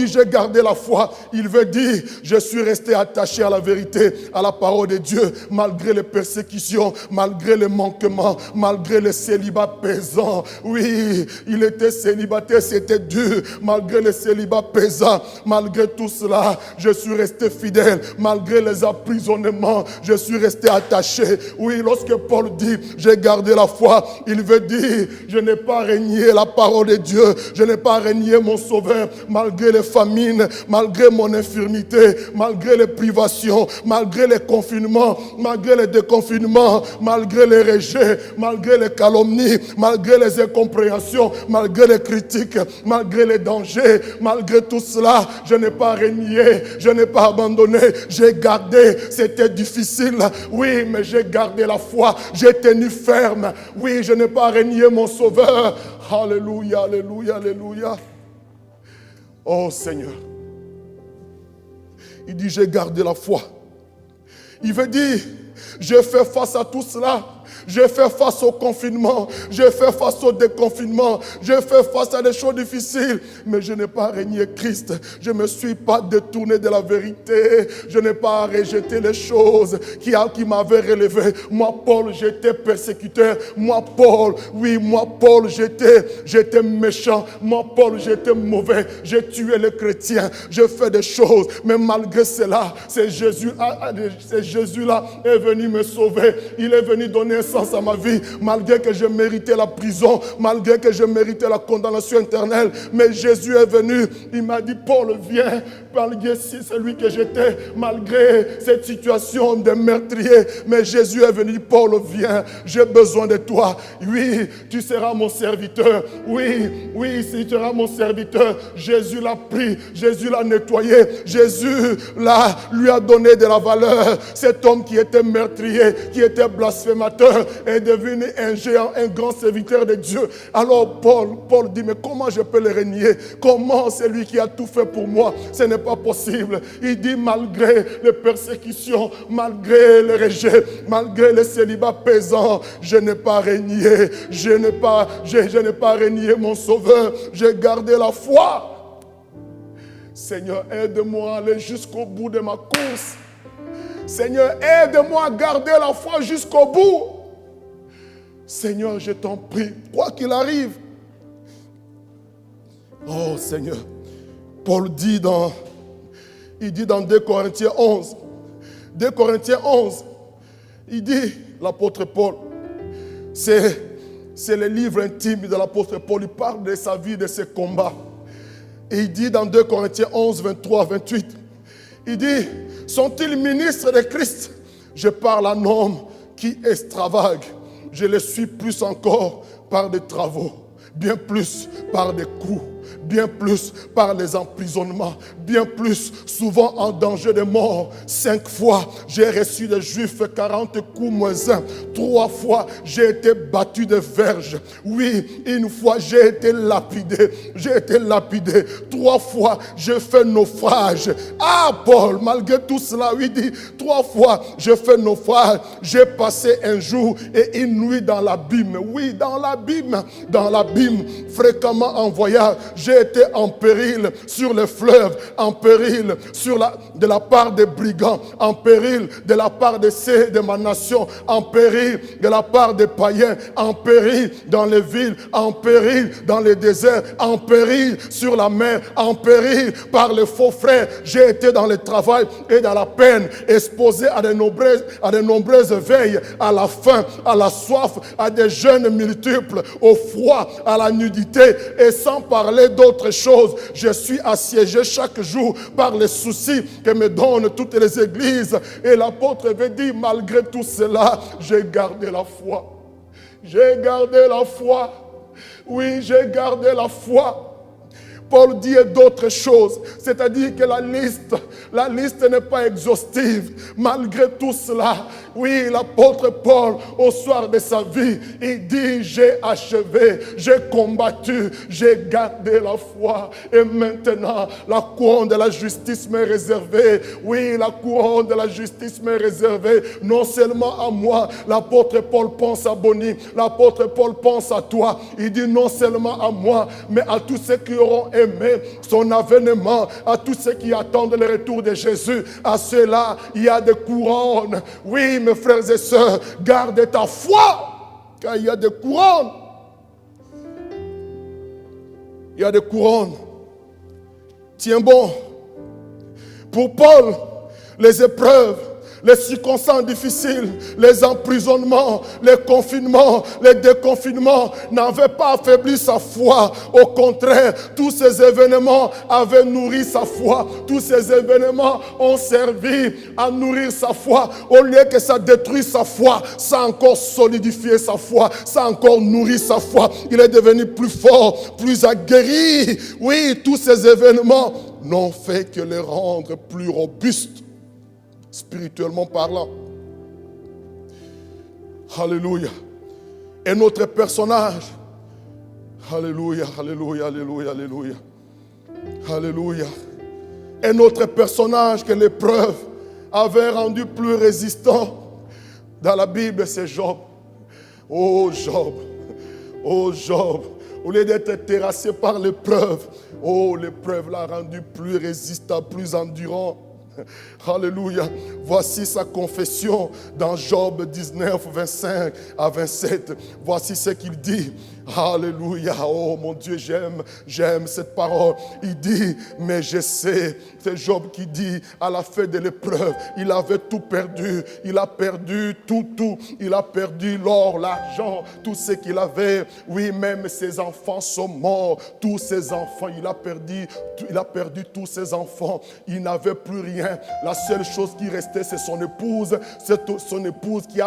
S1: j'ai gardé la foi, il veut dire, je suis resté attaché à la vérité, à la parole de Dieu, malgré les persécutions, malgré les manquements, malgré le célibat pesant. Oui, il était célibataire, c'était dur, malgré le célibat pesant, malgré tout cela, je suis resté fidèle, malgré les emprisonnements, je suis resté attaché. Oui, lorsque Paul dit, j'ai gardé la foi, il veut dire, je n'ai pas renié la parole de Dieu, je n'ai pas renié mon Sauveur, malgré les famines, malgré mon infirmité, malgré les privations, malgré les confinements, malgré les déconfinements, malgré les rejets, malgré les calomnies, malgré les incompréhensions, malgré les critiques, malgré les dangers, malgré tout cela, je n'ai pas renié, je n'ai pas abandonné, j'ai gardé, c'était difficile, oui, mais j'ai gardé la foi, j'ai tenu ferme, oui, je n'ai pas renié mon Sauveur. Alléluia, alléluia, alléluia. Oh Seigneur. Il dit, j'ai gardé la foi. Il veut dire, je fais face à tout cela. Je fais face au confinement, je fais face au déconfinement, je fais face à des choses difficiles, mais je n'ai pas renié Christ, je ne me suis pas détourné de la vérité, je n'ai pas rejeté les choses qui m'avaient relevé. Moi, Paul, j'étais persécuteur, moi, Paul, j'étais méchant, moi, Paul, j'étais mauvais, j'ai tué les chrétiens, je fais des choses, mais malgré cela, c'est Jésus-là est venu me sauver, il est venu donner un sens à ma vie, malgré que je méritais la prison, malgré que je méritais la condamnation éternelle, mais Jésus est venu, il m'a dit, Paul, viens, malgré celui que j'étais, malgré cette situation de meurtrier, mais Jésus est venu, Paul, viens, j'ai besoin de toi, oui, tu seras mon serviteur, oui, tu seras mon serviteur. Jésus l'a pris, Jésus l'a nettoyé, Jésus lui a donné de la valeur. Cet homme qui était meurtrier, qui était blasphémateur, est devenu un géant, un grand serviteur de Dieu. Alors Paul dit, mais comment je peux le renier? Comment c'est lui qui a tout fait pour moi? Ce n'est pas possible. Il dit, malgré les persécutions, malgré les rejets, malgré les célibats pesants, je n'ai pas renié. Je n'ai pas renié mon Sauveur. J'ai gardé la foi. Seigneur, aide-moi à aller jusqu'au bout de ma course. Seigneur, aide-moi à garder la foi jusqu'au bout. Seigneur, je t'en prie, quoi qu'il arrive. Oh Seigneur, Paul dit dans 2 Corinthiens 11, 2 Corinthiens 11, il dit, l'apôtre Paul, c'est le livre intime de l'apôtre Paul, il parle de sa vie, de ses combats. Et il dit dans 2 Corinthiens 11, 23, 28, il dit, sont-ils ministres de Christ? Je parle à un homme qui extravague. Je le suis plus encore par des travaux, bien plus par des coups, bien plus par les emprisonnements, bien plus souvent en danger de mort. 5 fois, j'ai reçu des Juifs 40 coups moins 1. 3 fois, j'ai été battu de verge. Oui, une fois, j'ai été lapidé. 3 fois, j'ai fait naufrage. Ah, Paul, malgré tout cela, il dit, 3 fois, j'ai fait naufrage. J'ai passé un jour et une nuit dans l'abîme. Oui, dans l'abîme, fréquemment en voyage. J'ai été en péril sur le fleuve, en péril de la part des brigands, en péril de la part de ma nation, en péril de la part des païens, en péril dans les villes, en péril dans les déserts, en péril sur la mer, en péril par les faux frères. J'ai été dans le travail et dans la peine, exposé à de nombreuses veilles, à la faim, à la soif, à des jeûnes multiples, au froid, à la nudité, et sans parler d'autres choses. Je suis assiégé chaque jour par les soucis que me donnent toutes les églises. Et l'apôtre avait dit, malgré tout cela, j'ai gardé la foi. J'ai gardé la foi. Oui, j'ai gardé la foi. Paul dit d'autres choses, c'est-à-dire que la liste n'est pas exhaustive. Malgré tout cela, oui, l'apôtre Paul, au soir de sa vie, il dit, j'ai achevé, j'ai combattu, j'ai gardé la foi. Et maintenant, la couronne de la justice m'est réservée. Oui, la couronne de la justice m'est réservée, non seulement à moi. L'apôtre Paul pense à Bonnie, l'apôtre Paul pense à toi. Il dit non seulement à moi, mais à tous ceux qui auront aimé son avènement, à tous ceux qui attendent le retour de Jésus. À ceux-là, il y a des couronnes. Oui, mes frères et sœurs, garde ta foi, car il y a des couronnes. Il y a des couronnes. Tiens bon. Pour Paul, les épreuves, les circonstances difficiles, les emprisonnements, les confinements, les déconfinements n'avaient pas affaibli sa foi. Au contraire, tous ces événements avaient nourri sa foi. Tous ces événements ont servi à nourrir sa foi. Au lieu que ça détruise sa foi, ça a encore solidifié sa foi, ça a encore nourri sa foi. Il est devenu plus fort, plus aguerri. Oui, tous ces événements n'ont fait que le rendre plus robuste, spirituellement parlant. Alléluia. Et notre personnage, alléluia, alléluia, alléluia, alléluia, alléluia. Et notre personnage que l'épreuve avait rendu plus résistant dans la Bible, c'est Job. Oh Job, oh Job. Au lieu d'être terrassé par l'épreuve, oh, l'épreuve l'a rendu plus résistant, plus endurant. Alléluia. Voici sa confession dans Job 19, 25 à 27. Voici ce qu'il dit. Alléluia. Oh mon Dieu, j'aime cette parole. Il dit, mais je sais, c'est Job qui dit à la fin de l'épreuve, il avait tout perdu. Il a perdu tout. Il a perdu l'or, l'argent, tout ce qu'il avait. Oui, même ses enfants sont morts. Tous ses enfants, il a perdu tous ses enfants. Il n'avait plus rien. La seule chose qui restait, c'est son épouse. C'est son épouse qui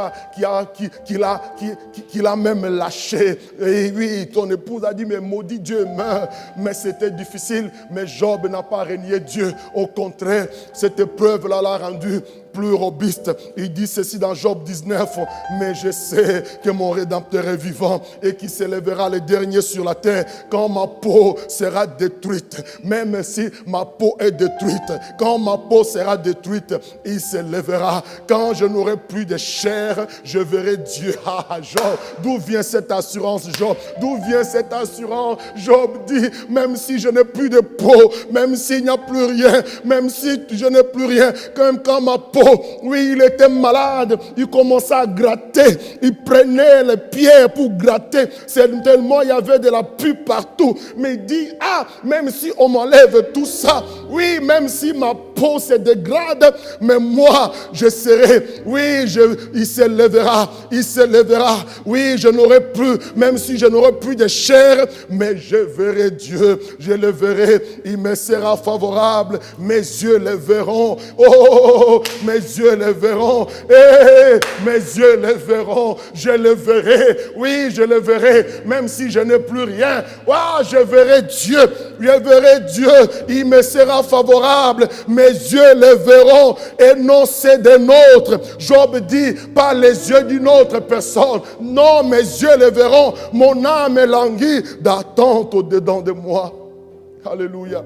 S1: l'a même lâché. Et oui, ton épouse a dit, mais maudit Dieu meurt. Mais c'était difficile. Mais Job n'a pas renié Dieu. Au contraire, cette épreuve-là l'a rendu plus robuste. Il dit ceci dans Job 19, mais je sais que mon Rédempteur est vivant et qu'il s'élèvera le dernier sur la terre quand ma peau sera détruite. Même si ma peau est détruite, quand ma peau sera détruite, il s'élèvera. Quand je n'aurai plus de chair, je verrai Dieu. Ah, Job, d'où vient cette assurance, Job? D'où vient cette assurance? Job dit, même si je n'ai plus de peau, même s'il n'y a plus rien, même si je n'ai plus rien, comme quand ma peau, oui, il était malade, il commençait à gratter, il prenait les pierres pour gratter, c'est tellement il y avait de la pus partout, mais il dit, ah, même si on m'enlève tout ça, oui, même si ma peau se dégrade, mais moi, je serai, oui, il s'élèvera, oui, je n'aurai plus, même si je n'aurai plus de chair, mais je verrai Dieu, je le verrai, il me sera favorable, mes yeux le verront, oh, mes yeux le verront, mes yeux le verront, je le verrai, oui, je le verrai, même si je n'ai plus rien, oh, je verrai Dieu, je verrai Dieu, il me sera favorable. Mes yeux le verront et non c'est des nôtres. Job dit, pas les yeux d'une autre personne. Non, mes yeux le verront. Mon âme est languie d'attente au-dedans de moi. Alléluia.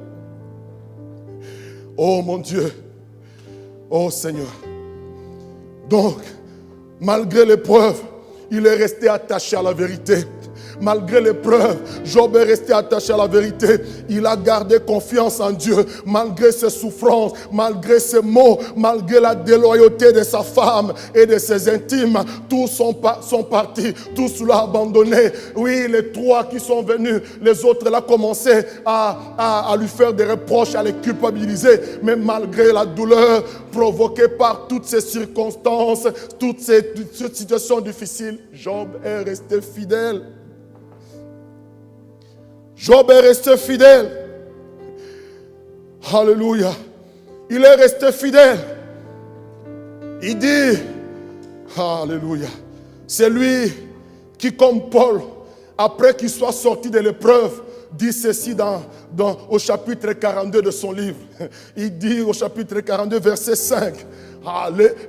S1: Oh mon Dieu. Oh Seigneur. Donc, malgré l'épreuve, il est resté attaché à la vérité. Malgré l'épreuve, Job est resté attaché à la vérité. Il a gardé confiance en Dieu. Malgré ses souffrances, malgré ses maux, malgré la déloyauté de sa femme et de ses intimes, tous sont partis, tous l'ont abandonné. Oui, les trois qui sont venus, les autres là commencé à lui faire des reproches, à les culpabiliser. Mais malgré la douleur provoquée par toutes ces circonstances, toutes ces situations difficiles, Job est resté fidèle. Job est resté fidèle. Alléluia. Il est resté fidèle. Il dit, alléluia, c'est lui qui, comme Paul, après qu'il soit sorti de l'épreuve, dit ceci au chapitre 42 de son livre. Il dit au chapitre 42, verset 5.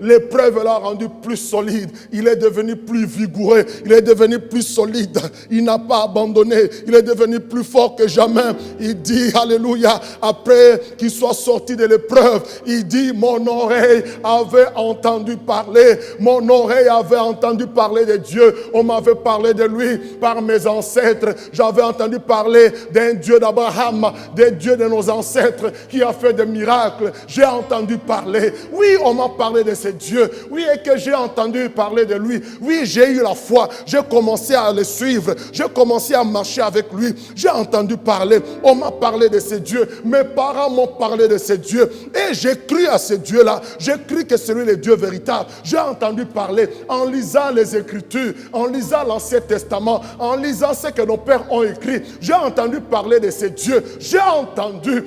S1: L'épreuve l'a rendu plus solide. Il est devenu plus vigoureux. Il est devenu plus solide. Il n'a pas abandonné. Il est devenu plus fort que jamais. Il dit, alléluia, après qu'il soit sorti de l'épreuve, il dit, mon oreille avait entendu parler. Mon oreille avait entendu parler de Dieu. On m'avait parlé de lui par mes ancêtres. J'avais entendu parler d'un Dieu d'Abraham, d'un Dieu de nos ancêtres qui a fait des miracles. J'ai entendu parler. Oui, on m'a parlé de ce Dieu. Oui, et que j'ai entendu parler de lui. Oui, j'ai eu la foi. J'ai commencé à le suivre. J'ai commencé à marcher avec lui. J'ai entendu parler. On m'a parlé de ce Dieu. Mes parents m'ont parlé de ce Dieu. Et j'ai cru à ce Dieu-là. J'ai cru que c'est lui le Dieu véritable. J'ai entendu parler en lisant les Écritures, en lisant l'Ancien Testament, en lisant ce que nos pères ont écrit. J'ai entendu parler de ce Dieu. J'ai entendu.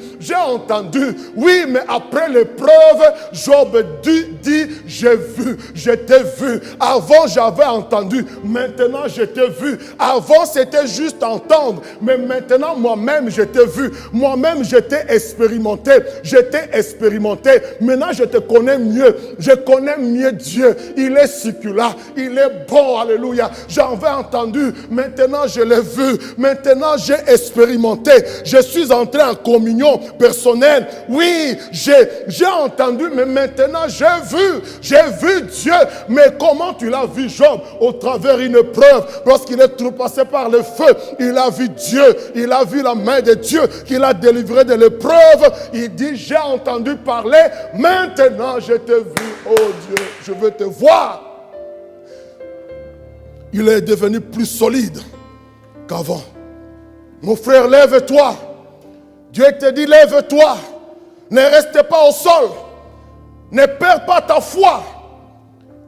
S1: Oui, mais après l'épreuve, Job dit, j'ai vu, je t'ai vu. Avant, j'avais entendu. Maintenant, je t'ai vu. Avant, c'était juste entendre. Mais maintenant, moi-même, je t'ai vu. Moi-même, je t'ai expérimenté. Maintenant, je te connais mieux. Je connais mieux Dieu. Il est séculaire. Il est bon. Alléluia. J'avais entendu. Maintenant, je l'ai vu. Maintenant, j'ai expérimenté. Je suis entré en communion personnelle. Oui, j'ai entendu, mais maintenant, j'ai vu Dieu. Mais comment tu l'as vu, Job? Au travers d'une épreuve. Lorsqu'il est passé par le feu, il a vu Dieu. Il a vu la main de Dieu qui l'a délivré de l'épreuve. Il dit, j'ai entendu parler. Maintenant, je t'ai vu. Oh Dieu, je veux te voir. Il est devenu plus solide qu'avant. Mon frère, lève-toi. Dieu te dit, lève-toi. Ne reste pas au sol. Ne perds pas ta foi.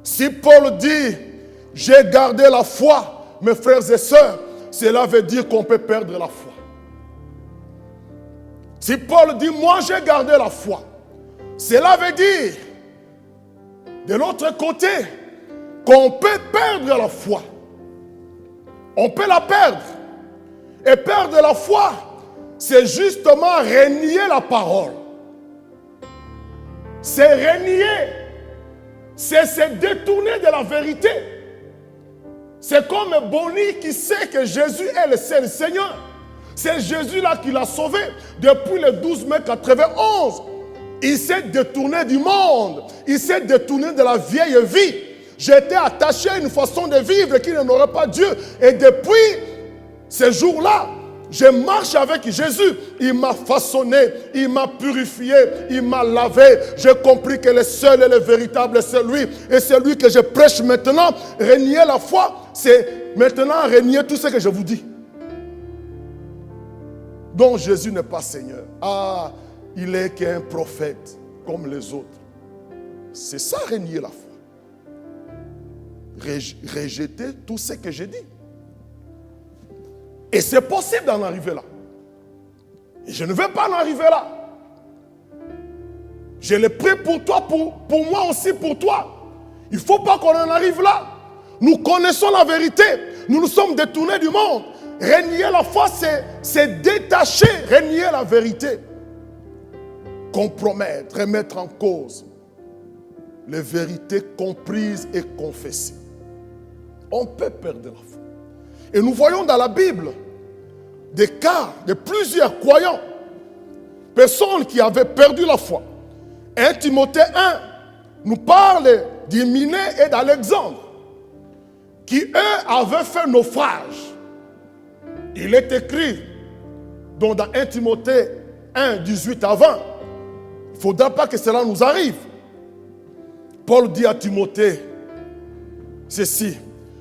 S1: Si Paul dit, j'ai gardé la foi, mes frères et sœurs, cela veut dire qu'on peut perdre la foi. Si Paul dit, moi j'ai gardé la foi, cela veut dire, de l'autre côté, qu'on peut perdre la foi. On peut la perdre. Et perdre la foi, c'est justement renier la parole. C'est renier. C'est se détourner de la vérité. C'est comme Bonnie qui sait que Jésus est le seul Seigneur. C'est Jésus-là qui l'a sauvé depuis le 12 mai 91. Il s'est détourné du monde. Il s'est détourné de la vieille vie. J'étais attaché à une façon de vivre qui n'aurait pas Dieu. Et depuis ce jour-là, je marche avec Jésus. Il m'a façonné, il m'a purifié, il m'a lavé. J'ai compris que le seul et le véritable, c'est lui. Et c'est lui que je prêche maintenant. Renier la foi, c'est maintenant renier tout ce que je vous dis. Donc Jésus n'est pas Seigneur. Ah, il est qu'un prophète comme les autres. C'est ça renier la foi. Rejeter tout ce que j'ai dit. Et c'est possible d'en arriver là. Et je ne veux pas en arriver là. Je l'ai pris pour toi, pour moi aussi, pour toi. Il ne faut pas qu'on en arrive là. Nous connaissons la vérité. Nous nous sommes détournés du monde. renier la foi, c'est détacher, renier la vérité. Compromettre, remettre en cause les vérités comprises et confessées. On peut perdre la foi. Et nous voyons dans la Bible des cas de plusieurs croyants, personnes qui avaient perdu la foi. 1 Timothée 1 nous parle d'Hyménée et d'Alexandre, qui eux avaient fait naufrage. Il est écrit donc dans 1 Timothée 1, 18 à 20. Il ne faudra pas que cela nous arrive. Paul dit à Timothée ceci: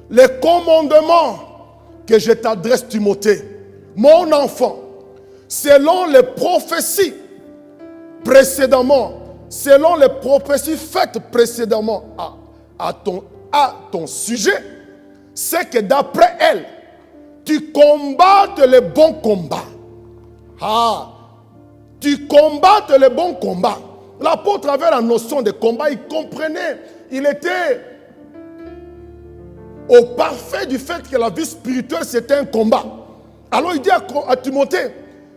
S1: les commandements que je t'adresse, Timothée, mon enfant, selon les prophéties précédemment, selon les prophéties faites précédemment à ton sujet, c'est que d'après elles, tu combattes les bons combats. Tu combattes les bons combats. L'apôtre avait la notion de combat, il comprenait, il était au parfait du fait que la vie spirituelle c'était un combat. Alors il dit à Timothée,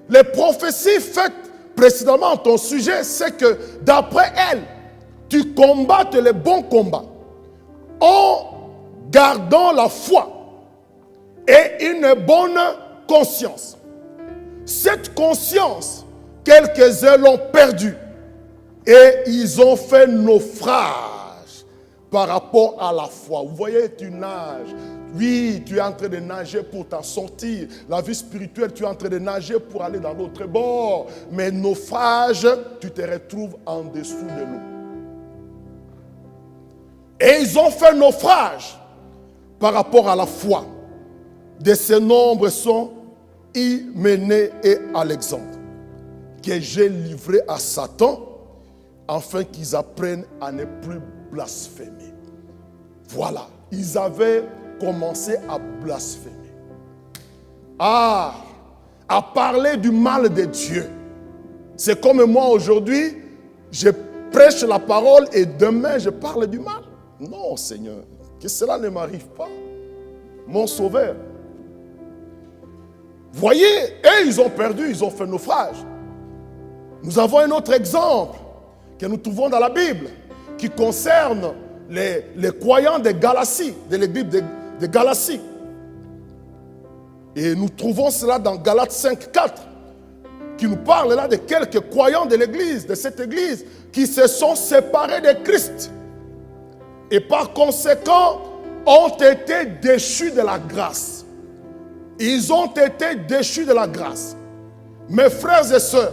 S1: les prophéties faites précédemment à ton sujet, c'est que d'après elles, tu combattes les bons combats en gardant la foi et une bonne conscience. Cette conscience, quelques-uns l'ont perdue et ils ont fait naufrage par rapport à la foi. Vous voyez, tu nages. Oui, tu es en train de nager pour t'en sortir. La vie spirituelle, tu es en train de nager pour aller dans l'autre bord. Mais naufrage, tu te retrouves en dessous de l'eau. Et ils ont fait naufrage par rapport à la foi. De ce nombre sont Hyménée et Alexandre, que j'ai livrés à Satan, afin qu'ils apprennent à ne plus blasphémer. Voilà, ils avaient commencé à blasphémer. À parler du mal de Dieu. C'est comme moi aujourd'hui, je prêche la parole et demain je parle du mal. Non, Seigneur, que cela ne m'arrive pas. Mon Sauveur. Voyez, et ils ont perdu, ils ont fait naufrage. Nous avons un autre exemple que nous trouvons dans la Bible qui concerne les croyants de Galatie, de l'église de Galatie. Et nous trouvons cela dans Galates 5, 4, qui nous parle là de quelques croyants de l'église, de cette église, qui se sont séparés de Christ. Et par conséquent, ont été déchus de la grâce. Ils ont été déchus de la grâce. Mes frères et sœurs,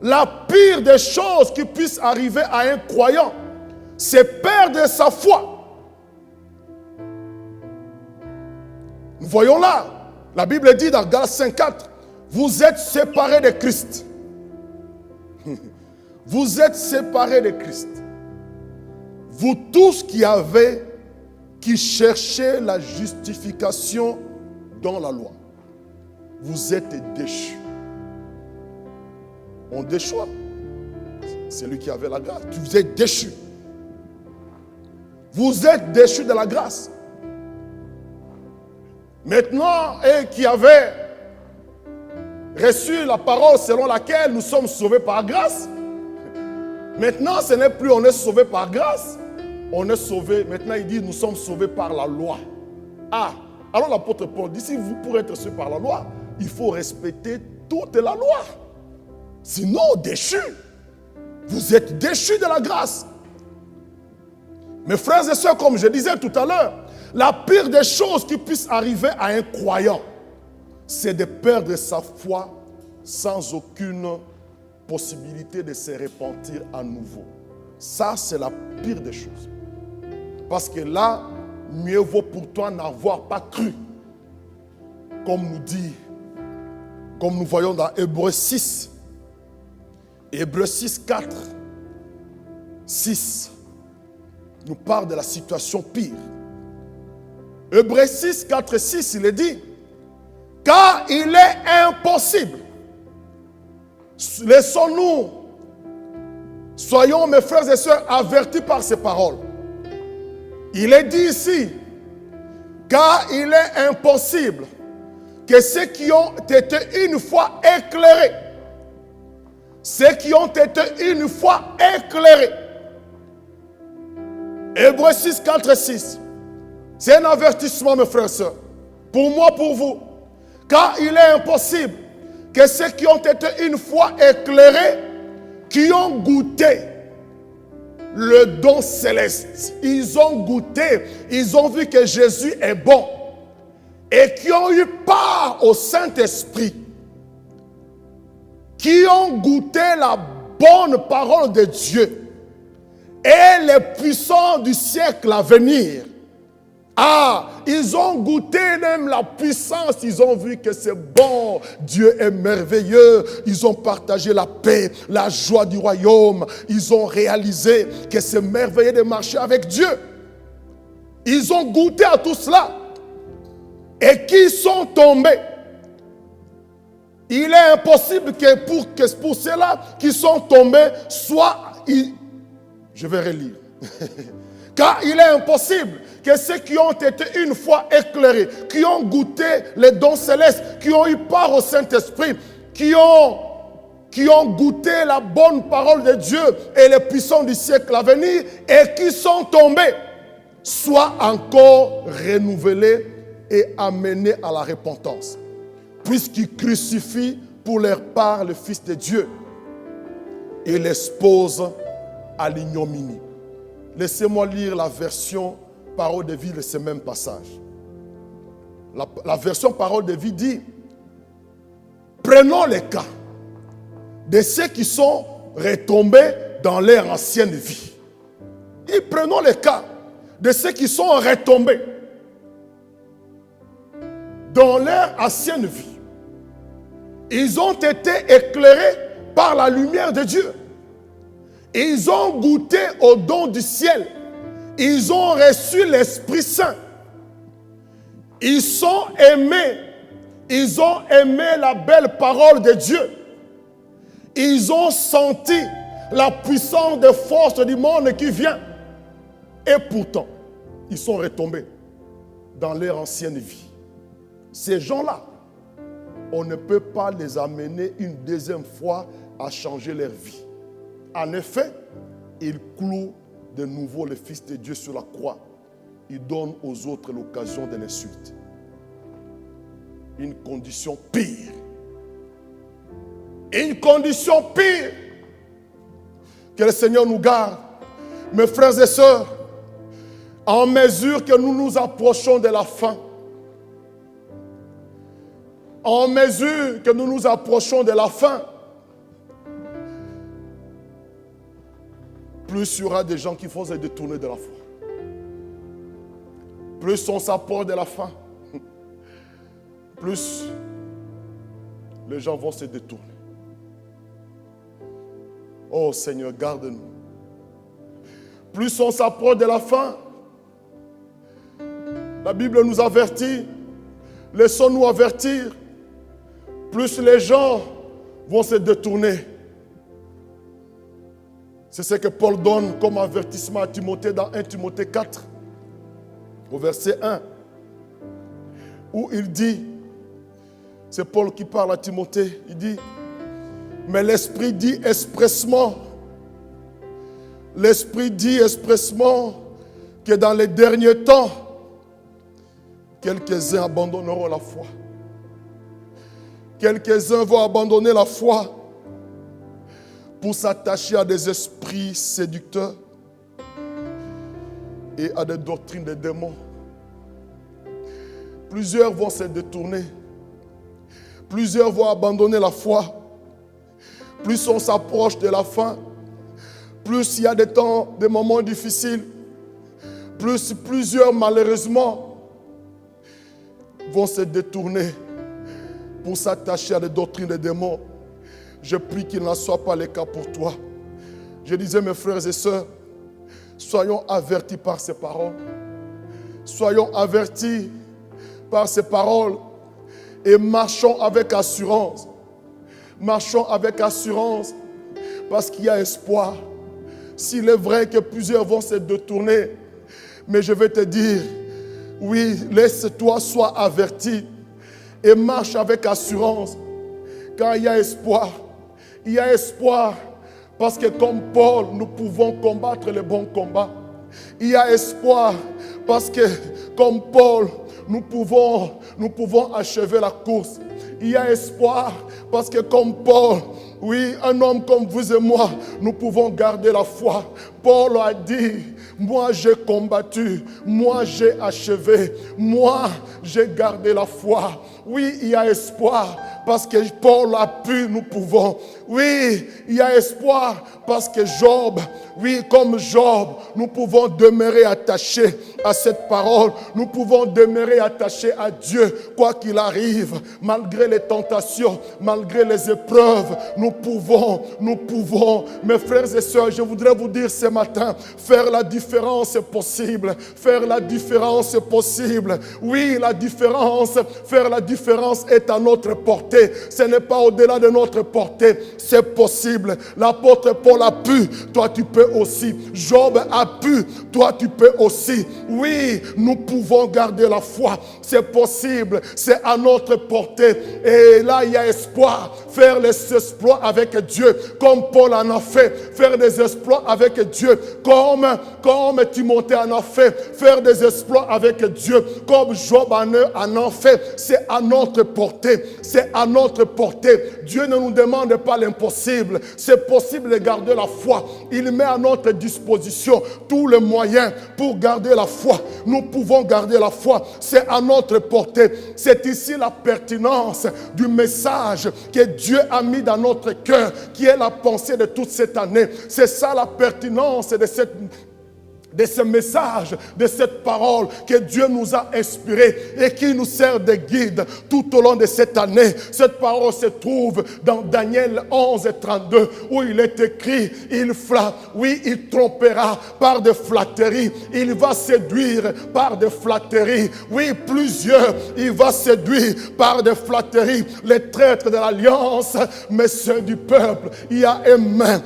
S1: la pire des choses qui puissent arriver à un croyant, c'est perdre sa foi. Nous voyons là, la Bible dit dans Galates 5.4, vous êtes séparés de Christ. Vous êtes séparés de Christ. Vous tous qui cherchez la justification dans la loi, vous êtes déchus. On déchoit. C'est lui qui avait la grâce. Vous êtes déchus. Vous êtes déchus de la grâce. Maintenant, et qui avait reçu la parole selon laquelle nous sommes sauvés par grâce, maintenant ce n'est plus on est sauvé par grâce, on est sauvé, maintenant il dit nous sommes sauvés par la loi. Alors l'apôtre Paul dit, si vous pourrez être sauvé par la loi, il faut respecter toute la loi. Sinon, déchus. Vous êtes déchus de la grâce. Mes frères et sœurs, comme je disais tout à l'heure, la pire des choses qui puissent arriver à un croyant, c'est de perdre sa foi sans aucune possibilité de se repentir à nouveau. Ça, c'est la pire des choses. Parce que là, mieux vaut pour toi n'avoir pas cru. Comme nous voyons dans Hébreux 6. Hébreux 6, 4, 6 nous parle de la situation pire. Hébreux 6, 4, 6, il est dit, car il est impossible. Laissons-nous, soyons mes frères et sœurs avertis par ces paroles. Il est dit ici, car il est impossible que ceux qui ont été une fois éclairés, ceux qui ont été une fois éclairés. Hébreux 6, 4 et 6. C'est un avertissement, mes frères et sœurs. Pour moi, pour vous. Car il est impossible que ceux qui ont été une fois éclairés, qui ont goûté le don céleste, ils ont goûté, ils ont vu que Jésus est bon, et qui ont eu part au Saint-Esprit, qui ont goûté la bonne parole de Dieu et les puissants du siècle à venir. Ah, ils ont goûté même la puissance, ils ont vu que c'est bon, Dieu est merveilleux, ils ont partagé la paix, la joie du royaume, ils ont réalisé que c'est merveilleux de marcher avec Dieu. Ils ont goûté à tout cela. Et qui sont tombés. Il est impossible que pour ceux-là qui sont tombés, je vais relire. Car il est impossible que ceux qui ont été une fois éclairés, qui ont goûté les dons célestes, qui ont eu part au Saint-Esprit, qui ont goûté la bonne parole de Dieu et les puissants du siècle à venir, et qui sont tombés, soient encore renouvelés et amenés à la repentance. Puisqu'ils crucifient pour leur part le Fils de Dieu et l'exposent à l'ignominie. Laissez-moi lire la version Parole de vie de ce même passage. La version Parole de vie dit: prenons les cas de ceux qui sont retombés dans leur ancienne vie. Et prenons les cas de ceux qui sont retombés dans leur ancienne vie. Ils ont été éclairés par la lumière de Dieu. Ils ont goûté au don du ciel. Ils ont reçu l'Esprit Saint. Ils sont aimés. Ils ont aimé la belle parole de Dieu. Ils ont senti la puissance des forces du monde qui vient. Et pourtant, ils sont retombés dans leur ancienne vie. Ces gens-là, on ne peut pas les amener une deuxième fois à changer leur vie. En effet, ils clouent de nouveau le Fils de Dieu sur la croix. Ils donnent aux autres l'occasion de l'insulter. Une condition pire. Une condition pire. Que le Seigneur nous garde. Mes frères et sœurs, en mesure que nous nous approchons de la fin, en mesure que nous nous approchons de la fin, plus il y aura des gens qui vont se détourner de la foi. Plus on s'approche de la fin, plus les gens vont se détourner. Oh Seigneur, garde-nous. Plus on s'approche de la fin, la Bible nous avertit, laissons-nous avertir, plus les gens vont se détourner. C'est ce que Paul donne comme avertissement à Timothée dans 1 Timothée 4, au verset 1, où il dit, c'est Paul qui parle à Timothée, il dit, mais l'Esprit dit expressement que dans les derniers temps, quelques-uns abandonneront la foi. Quelques-uns vont abandonner la foi pour s'attacher à des esprits séducteurs et à des doctrines de démons. Plusieurs vont se détourner. Plusieurs vont abandonner la foi. Plus on s'approche de la fin, plus il y a des moments difficiles, plus plusieurs malheureusement vont se détourner pour s'attacher à des doctrines de démons. Je prie qu'il n'en soit pas le cas pour toi. Je disais, mes frères et sœurs, soyons avertis par ces paroles. Soyons avertis par ces paroles et marchons avec assurance. Marchons avec assurance parce qu'il y a espoir. S'il est vrai que plusieurs vont se détourner, mais je vais te dire, oui, laisse-toi sois averti et marche avec assurance. Car il y a espoir. Il y a espoir parce que comme Paul, nous pouvons combattre le bon combat. Il y a espoir parce que comme Paul, nous pouvons achever la course. Il y a espoir parce que comme Paul, oui, un homme comme vous et moi, nous pouvons garder la foi. Paul a dit, moi j'ai combattu, moi j'ai achevé, moi j'ai gardé la foi. Oui, il y a espoir parce que Paul a pu, nous pouvons. Oui, il y a espoir parce que Job, oui, comme Job, nous pouvons demeurer attachés à cette parole. Nous pouvons demeurer attachés à Dieu, quoi qu'il arrive, malgré les tentations, malgré les épreuves. Nous pouvons, mes frères et sœurs, je voudrais vous dire ce matin, faire la différence est possible. Faire la différence est possible. Oui, la différence, faire la différence est à notre portée. Ce n'est pas au-delà de notre portée. C'est possible. L'apôtre Paul a pu, toi tu peux aussi. Job a pu, toi tu peux aussi. Oui, nous pouvons garder la foi. C'est possible. C'est à notre portée. Et là, il y a espoir. Faire les exploits avec Dieu, comme Paul en a fait. Faire des exploits avec Dieu, comme Timothée en a fait. Faire des exploits avec Dieu, comme Job en a fait. C'est à notre portée. C'est à notre portée. Dieu ne nous demande pas l'impossible. C'est possible de garder la foi. Il met à notre disposition tous les moyens pour garder la foi. Nous pouvons garder la foi. C'est à notre portée. C'est ici la pertinence du message que Dieu a mis dans notre cœur, qui est la pensée de toute cette année. C'est ça la pertinence de ce message, de cette parole que Dieu nous a inspiré et qui nous sert de guide tout au long de cette année. Cette parole se trouve dans Daniel 11 et 32 où il est écrit, il trompera par des flatteries, il va séduire par des flatteries. Oui, plusieurs, il va séduire par des flatteries les traîtres de l'alliance, mais ceux du peuple, il y a un main.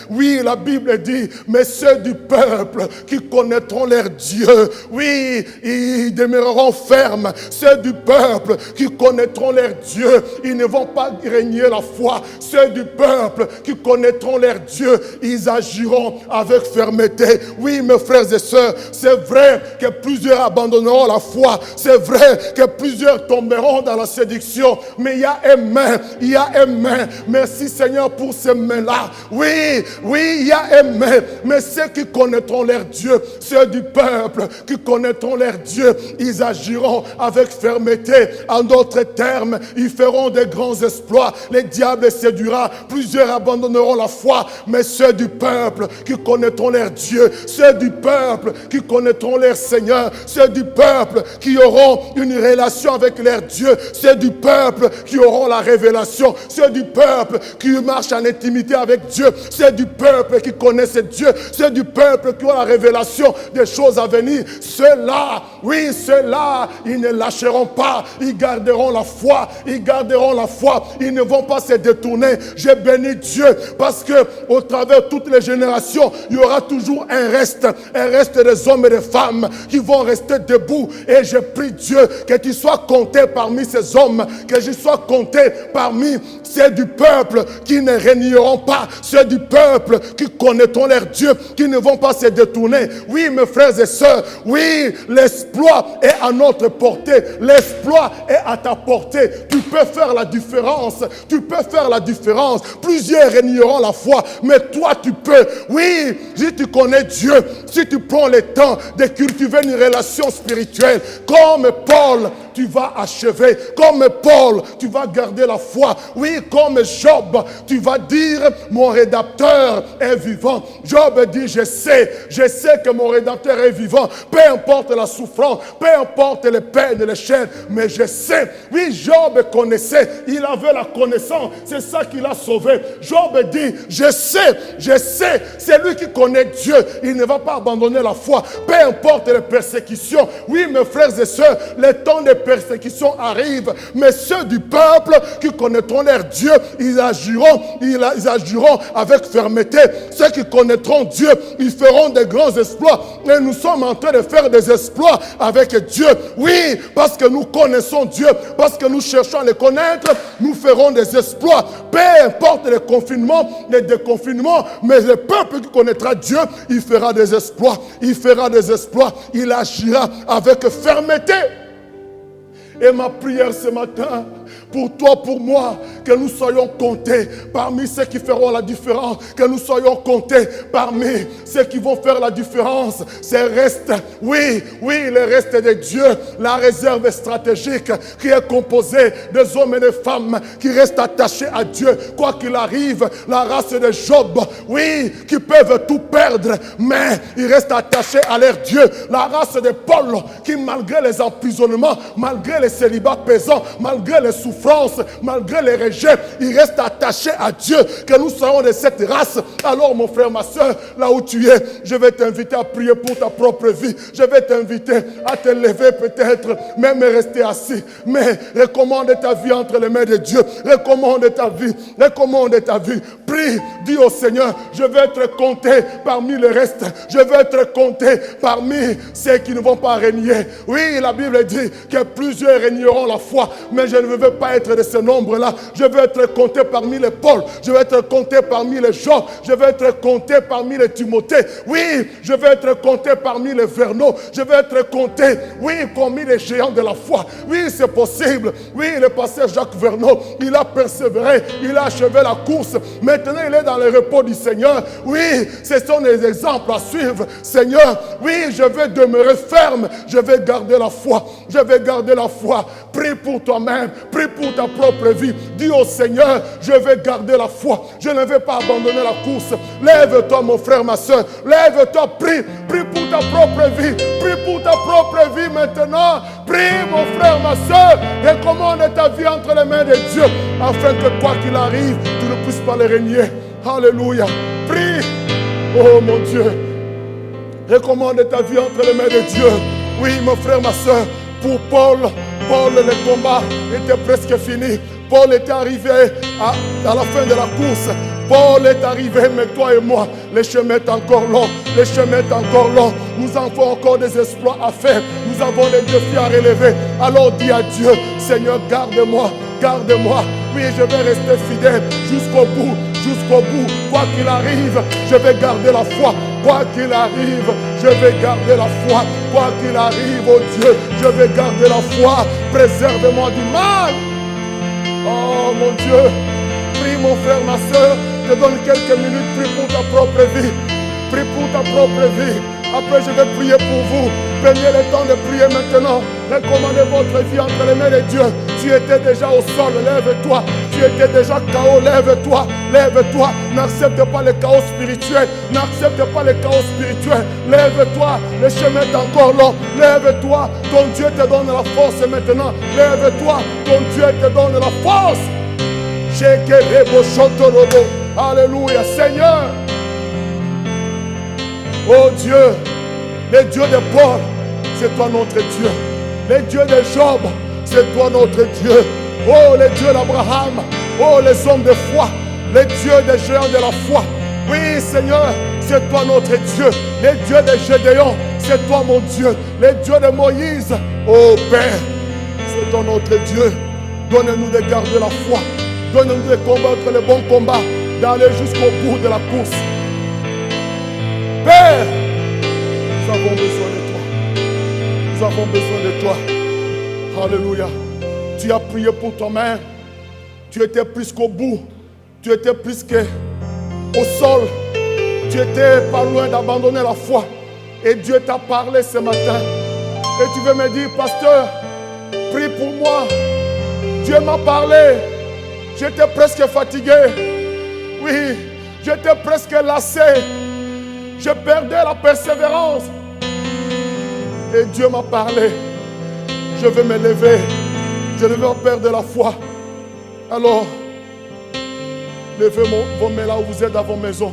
S1: Oui, la Bible dit, mais ceux du peuple qui connaîtront leur Dieu, oui, ils demeureront fermes. Ceux du peuple qui connaîtront leur Dieu, ils ne vont pas régner la foi. Ceux du peuple qui connaîtront leur Dieu, ils agiront avec fermeté. Oui, mes frères et sœurs, c'est vrai que plusieurs abandonneront la foi. C'est vrai que plusieurs tomberont dans la séduction. Mais il y a un main. Merci Seigneur pour ces mains-là. Oui, il y a un main. Mais ceux qui connaîtront leur Dieu, ceux du peuple qui connaîtront leur Dieu, ils agiront avec fermeté. En d'autres termes, ils feront de grands exploits. Les diables séduira, plusieurs abandonneront la foi, mais ceux du peuple qui connaîtront leur Dieu, ceux du peuple qui connaîtront leur Seigneur, ceux du peuple qui auront une relation avec leur Dieu, ceux du peuple qui auront la révélation, ceux du peuple qui marchent en intimité avec Dieu, ceux du peuple qui connaissent Dieu, ceux du peuple qui ont la révélation des choses à venir. Ceux-là, oui, ceux-là, ils ne lâcheront pas, ils garderont la foi, ils ne vont pas se détourner. J'ai béni Dieu parce que au travers de toutes les générations, il y aura toujours un reste des hommes et des femmes qui vont rester debout. Et je prie Dieu que tu sois compté parmi ces hommes, que je sois compté parmi ceux du peuple qui ne régneront pas, ceux du peuple qui connaîtront leur Dieu, qui ne vont pas se détourner. Oui, mes frères et sœurs, oui, l'exploit est à notre portée, l'exploit est à ta portée. Tu peux faire la différence, Plusieurs régneront la foi, mais toi tu peux. Oui, si tu connais Dieu, si tu prends le temps de cultiver une relation spirituelle, comme Paul, tu vas achever. Comme Paul, tu vas garder la foi. Oui, comme Job, tu vas dire, mon rédacteur est vivant. Job dit, je sais que mon rédacteur est vivant. Peu importe la souffrance, peu importe les peines et les chaînes, mais je sais. Oui, Job connaissait, il avait la connaissance, c'est ça qui l'a sauvé. Job dit, je sais, c'est lui qui connaît Dieu, il ne va pas abandonner la foi, peu importe les persécutions. Oui, mes frères et sœurs, les temps de persécutions arrivent, mais ceux du peuple qui connaîtront leur Dieu, ils agiront avec fermeté. Ceux qui connaîtront Dieu, ils feront des grands exploits. Et nous sommes en train de faire des exploits avec Dieu. Oui, parce que nous connaissons Dieu, parce que nous cherchons à le connaître, nous ferons des exploits. Peu importe les confinements, les déconfinements, mais le peuple qui connaîtra Dieu, il fera des exploits. Il fera des exploits. Il agira avec fermeté. Et ma prière ce matin, pour toi, pour moi, que nous soyons comptés parmi ceux qui feront la différence, que nous soyons comptés parmi ceux qui vont faire la différence. Ces restes, oui, les restes de Dieu, la réserve stratégique qui est composée des hommes et des femmes qui restent attachés à Dieu, quoi qu'il arrive, la race de Job, oui, qui peuvent tout perdre, mais ils restent attachés à leur Dieu. La race de Paul, qui malgré les emprisonnements, malgré les célibats pesants, malgré les souffrances, malgré les rejets, il reste attaché à Dieu. Que nous soyons de cette race. Alors mon frère, ma soeur, là où tu es, je vais t'inviter à prier pour ta propre vie. Je vais t'inviter à te lever peut-être, même rester assis. Mais recommande ta vie entre les mains de Dieu. Recommande ta vie. Recommande ta vie. Prie, dis au Seigneur, je vais être compté parmi le reste. Je vais être compté parmi ceux qui ne vont pas régner. Oui, la Bible dit que plusieurs régneront la foi, mais je ne veux pas être de ce nombre-là. Je veux être compté parmi les Paul. Je vais être compté parmi les Jean. Je vais être compté parmi les Timothée. Oui, je vais être compté parmi les Verneaux. Je vais être compté, oui, parmi les géants de la foi. Oui, c'est possible. Oui, le pasteur Jacques Verneau, il a persévéré. Il a achevé la course. Maintenant, il est dans le repos du Seigneur. Oui, ce sont des exemples à suivre. Seigneur, oui, je vais demeurer ferme. Je vais garder la foi. Je vais garder la foi. Prie pour toi-même. Prie pour ta propre vie. Dis au Seigneur, je vais garder la foi. Je ne vais pas abandonner la course. Lève-toi, mon frère, ma soeur. Lève-toi, prie. Prie pour ta propre vie. Prie pour ta propre vie maintenant. Prie, mon frère, ma soeur. Recommande ta vie entre les mains de Dieu. Afin que quoi qu'il arrive, tu ne puisses pas le régner. Alléluia. Prie. Oh mon Dieu. Recommande ta vie entre les mains de Dieu. Oui, mon frère, ma soeur. Pour Paul, le combat était presque fini. Paul était arrivé à la fin de la course. Paul est arrivé, mais toi et moi, le chemin est encore long. Le chemin est encore long. Nous avons encore des exploits à faire. Nous avons des défis à relever. Alors dis à Dieu, Seigneur, garde-moi, garde-moi. Oui, je vais rester fidèle jusqu'au bout, jusqu'au bout. Quoi qu'il arrive, je vais garder la foi. Quoi qu'il arrive, je vais garder la foi. Quoi qu'il arrive, oh Dieu, je vais garder la foi. Préserve-moi du mal. Oh mon Dieu, prie mon frère, ma soeur, je te donne quelques minutes, prie pour ta propre vie. Prie pour ta propre vie. Après, je vais prier pour vous. Prenez le temps de prier maintenant. Recommandez votre vie entre les mains de Dieu. Tu étais déjà au sol, lève-toi. Tu étais déjà KO, lève-toi. Lève-toi. N'accepte pas le chaos spirituel. N'accepte pas le chaos spirituel. Lève-toi. Le chemin est encore long. Lève-toi. Ton Dieu te donne la force maintenant. Lève-toi. Ton Dieu te donne la force. Alléluia. Seigneur. Oh Dieu, le Dieu de Paul, c'est toi notre Dieu. Le Dieu de Job, c'est toi notre Dieu. Oh, le Dieu d'Abraham, oh, les hommes de foi, le Dieu des géants de la foi. Oui, Seigneur, c'est toi notre Dieu. Le Dieu de Gédéon, c'est toi mon Dieu. Le Dieu de Moïse, oh Père, c'est toi notre Dieu. Donne-nous de garder la foi. Donne-nous de combattre le bon combat, d'aller jusqu'au bout de la course. Père, nous avons besoin de toi. Nous avons besoin de toi. Alléluia. Tu as prié pour toi-même. Tu étais plus qu'au bout. Tu étais plus qu'au sol. Tu étais pas loin d'abandonner la foi. Et Dieu t'a parlé ce matin. Et tu veux me dire, pasteur, prie pour moi. Dieu m'a parlé. J'étais presque fatigué. Oui, j'étais presque lassé. Je perdais la persévérance. Et Dieu m'a parlé. Je vais me lever. Je ne vais pas perdre la foi. Alors, levez vos mains là où vous êtes dans vos maisons.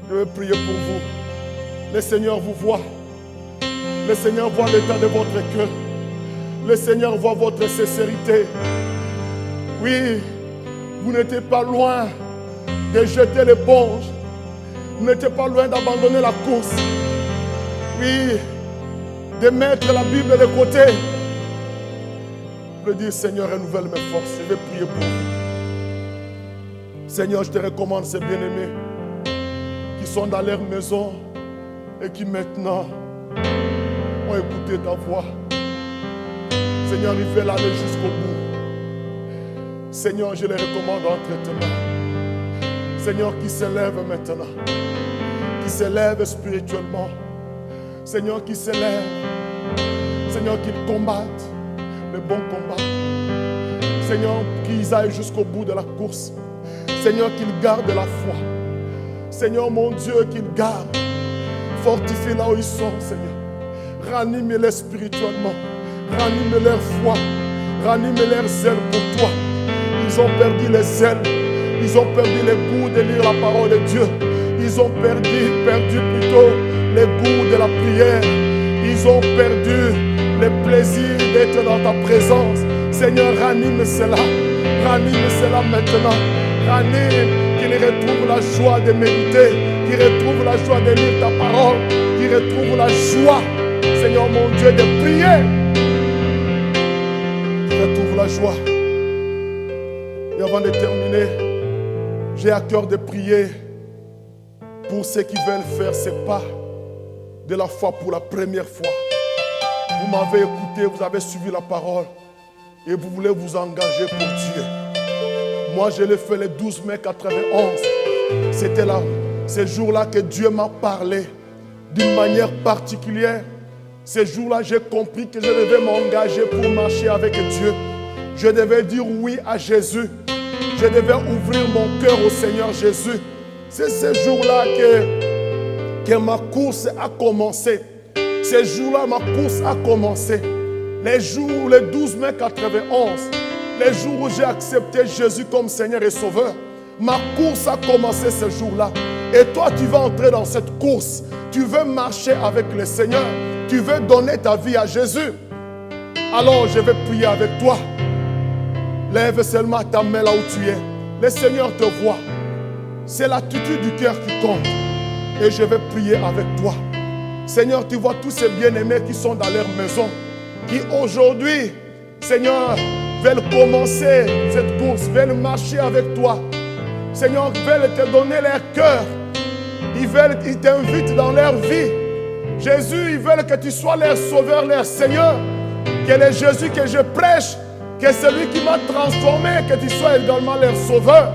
S1: Je vais prier pour vous. Le Seigneur vous voit. Le Seigneur voit l'état de votre cœur. Le Seigneur voit votre sincérité. Oui, vous n'étiez pas loin de jeter l'éponge. Vous n'étiez pas loin d'abandonner la course. Oui, de mettre la Bible de côté. Je veux dire, Seigneur, renouvelle mes forces. Je vais prier pour vous. Seigneur, je te recommande ces bien-aimés qui sont dans leur maison et qui maintenant ont écouté ta voix. Seigneur, ils veulent aller jusqu'au bout. Seigneur, je les recommande entre tes mains. Seigneur, qui s'élève maintenant, qui s'élève spirituellement. Seigneur, qui s'élève. Seigneur, qu'ils combattent le bon combat. Seigneur, qu'ils aillent jusqu'au bout de la course. Seigneur, qu'ils gardent la foi. Seigneur, mon Dieu, qu'ils gardent. Fortifie là où ils sont, Seigneur. Ranime-les spirituellement. Ranime leur foi. Ranime leur zèle pour toi. Ils ont perdu les ailes. Ils ont perdu le goût de lire la parole de Dieu. Ils ont perdu plutôt le goût de la prière. Ils ont perdu le plaisir d'être dans ta présence. Seigneur, ranime cela. Ranime cela maintenant. Ranime, qu'ils retrouvent la joie de méditer. Qu'ils retrouvent la joie de lire ta parole. Qu'ils retrouvent la joie, Seigneur mon Dieu, de prier. Qu'ils retrouvent la joie. Et avant de terminer, j'ai à cœur de prier pour ceux qui veulent faire ces pas de la foi pour la première fois. Vous m'avez écouté, vous avez suivi la parole et vous voulez vous engager pour Dieu. Moi, je l'ai fait le 12 mai 91. C'était là, ce jour-là que Dieu m'a parlé d'une manière particulière. Ce jour-là, j'ai compris que je devais m'engager pour marcher avec Dieu. Je devais dire oui à Jésus. Je devais ouvrir mon cœur au Seigneur Jésus. C'est ce jour-là que ma course a commencé. Ce jour-là, ma course a commencé. Le 12 mai 91, les jours où j'ai accepté Jésus comme Seigneur et Sauveur, ma course a commencé ce jour-là. Et toi, tu vas entrer dans cette course. Tu veux marcher avec le Seigneur. Tu veux donner ta vie à Jésus. Alors, je vais prier avec toi. Lève seulement ta main là où tu es. Le Seigneur te voit. C'est l'attitude du cœur qui compte. Et je vais prier avec toi. Seigneur, tu vois tous ces bien-aimés qui sont dans leur maison, qui aujourd'hui, Seigneur, veulent commencer cette course, veulent marcher avec toi. Seigneur, ils veulent te donner leur cœur. Ils t'invitent dans leur vie. Jésus, ils veulent que tu sois leur sauveur, leur Seigneur. Que le Jésus que je prêche, que celui qui m'a transformé, que tu sois également leur sauveur.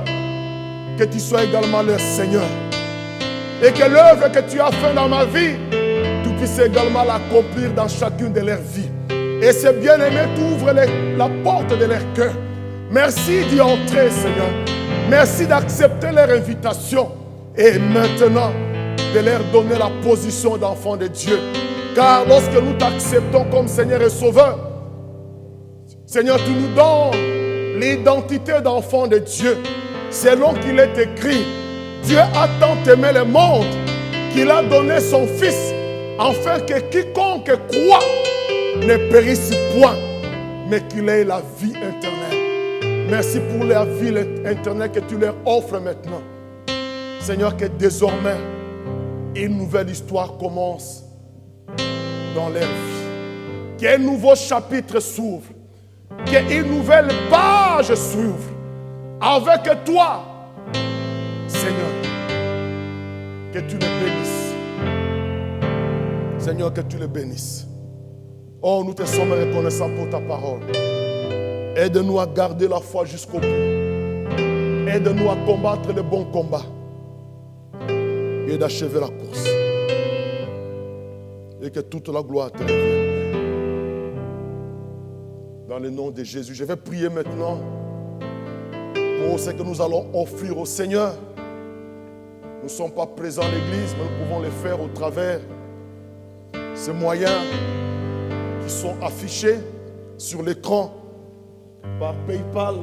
S1: Que tu sois également leur Seigneur. Et que l'œuvre que tu as faite dans ma vie, tu puisses également l'accomplir dans chacune de leurs vies. Et ces bien-aimés t'ouvrent la porte de leur cœur. Merci d'y entrer, Seigneur. Merci d'accepter leur invitation. Et maintenant, de leur donner la position d'enfant de Dieu. Car lorsque nous t'acceptons comme Seigneur et Sauveur, Seigneur, tu nous donnes l'identité d'enfant de Dieu. Selon qu'il est écrit, Dieu a tant aimé le monde qu'il a donné son Fils, afin que quiconque croit ne périsse point, mais qu'il ait la vie éternelle. Merci pour la vie éternelle que tu leur offres maintenant. Seigneur, que désormais, une nouvelle histoire commence dans leur vie. Qu'un nouveau chapitre s'ouvre. Qu'une nouvelle page s'ouvre. Avec toi, Seigneur, que tu les bénisses. Seigneur, que tu les bénisses. Oh, nous te sommes reconnaissants pour ta parole. Aide-nous à garder la foi jusqu'au bout. Aide-nous à combattre le bon combat. Et d'achever la course. Et que toute la gloire te revienne. Dans le nom de Jésus, je vais prier maintenant pour ce que nous allons offrir au Seigneur. Nous ne sommes pas présents à l'église, mais nous pouvons le faire au travers de ces moyens qui sont affichés sur l'écran par PayPal,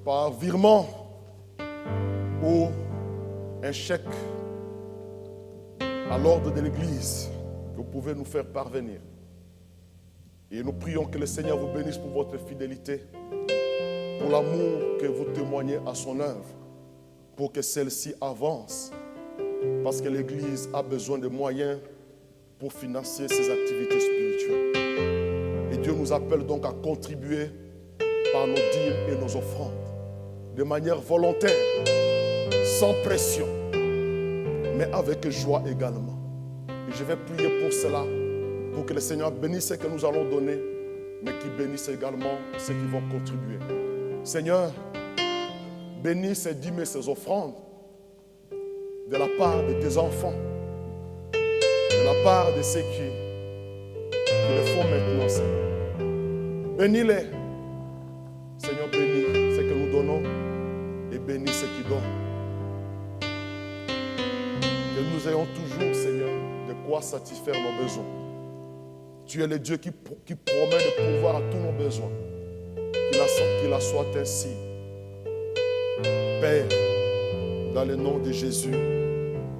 S1: par virement ou un chèque à l'ordre de l'église que vous pouvez nous faire parvenir. Et nous prions que le Seigneur vous bénisse pour votre fidélité, pour l'amour que vous témoignez à son œuvre, pour que celle-ci avance, parce que l'Église a besoin de moyens pour financer ses activités spirituelles. Et Dieu nous appelle donc à contribuer par nos dîmes et nos offrandes, de manière volontaire, sans pression, mais avec joie également. Et je vais prier pour cela, pour que le Seigneur bénisse ce que nous allons donner, mais qu'il bénisse également ceux qui vont contribuer. Seigneur, bénis ces dîmes et ces offrandes de la part de tes enfants, de la part de ceux qui le font maintenant, Seigneur. Bénis-les. Seigneur, bénis ce que nous donnons et bénis ceux qui donnent. Que nous ayons toujours, Seigneur, de quoi satisfaire nos besoins. Tu es le Dieu qui promet de pourvoir à tous nos besoins. Qu'il en soit ainsi. Père, dans le nom de Jésus,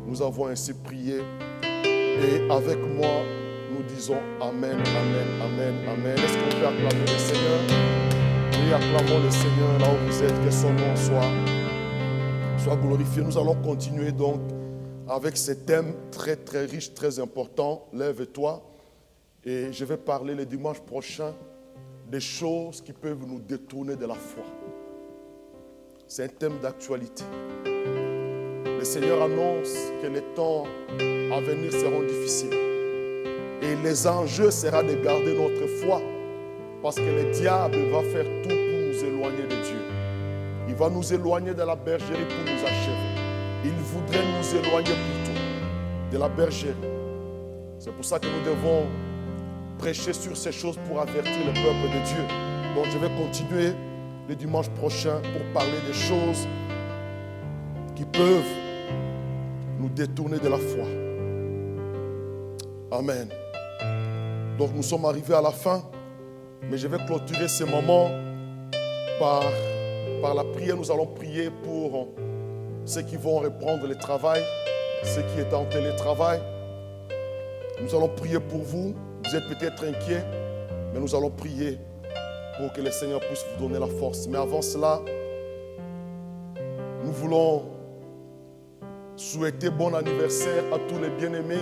S1: nous avons ainsi prié. Et avec moi, nous disons Amen, Amen, Amen, Amen. Est-ce qu'on peut acclamer le Seigneur? Oui, acclamons le Seigneur là où vous êtes, que son nom soit glorifié. Nous allons continuer donc avec ce thème très très riche, très important. Lève-toi. Et je vais parler le dimanche prochain des choses qui peuvent nous détourner de la foi. C'est un thème d'actualité. Le Seigneur annonce que les temps à venir seront difficiles. Et les enjeux sera de garder notre foi. Parce que le diable va faire tout pour nous éloigner de Dieu. Il va nous éloigner de la bergerie pour nous achever. Il voudrait nous éloigner plutôt de la bergerie. C'est pour ça que nous devons prêcher sur ces choses pour avertir le peuple de Dieu. Donc je vais continuer le dimanche prochain pour parler des choses qui peuvent nous détourner de la foi. Amen. Donc nous sommes arrivés à la fin, mais je vais clôturer ce moment par la prière. Nous allons prier pour ceux qui vont reprendre le travail, ceux qui étaient en télétravail. Nous allons prier pour vous. Vous êtes peut-être inquiets, mais nous allons prier pour que le Seigneur puisse vous donner la force. Mais avant cela, nous voulons souhaiter bon anniversaire à tous les bien-aimés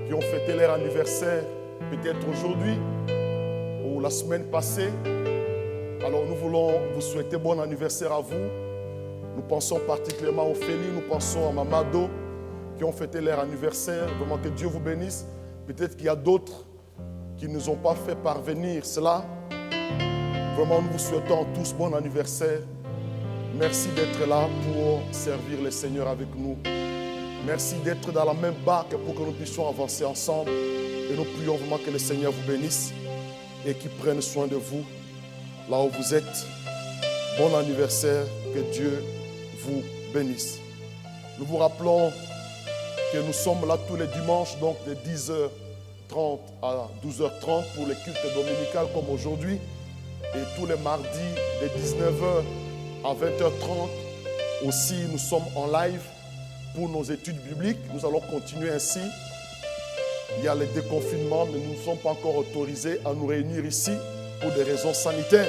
S1: qui ont fêté leur anniversaire, peut-être aujourd'hui ou la semaine passée. Alors nous voulons vous souhaiter bon anniversaire à vous. Nous pensons particulièrement aux Félix, nous pensons à Mamado qui ont fêté leur anniversaire. Vraiment que Dieu vous bénisse. Peut-être qu'il y a d'autres qui ne nous ont pas fait parvenir cela. Vraiment, nous vous souhaitons tous bon anniversaire. Merci d'être là pour servir le Seigneur avec nous. Merci d'être dans la même barque pour que nous puissions avancer ensemble. Et nous prions vraiment que le Seigneur vous bénisse et qu'il prenne soin de vous là où vous êtes. Bon anniversaire, que Dieu vous bénisse. Nous vous rappelons que nous sommes là tous les dimanches, donc de 10h30 à 12h30 pour le culte dominical comme aujourd'hui. Et tous les mardis de 19h à 20h30 aussi, nous sommes en live pour nos études bibliques. Nous allons continuer ainsi. Il y a le déconfinement, mais nous ne sommes pas encore autorisés à nous réunir ici pour des raisons sanitaires.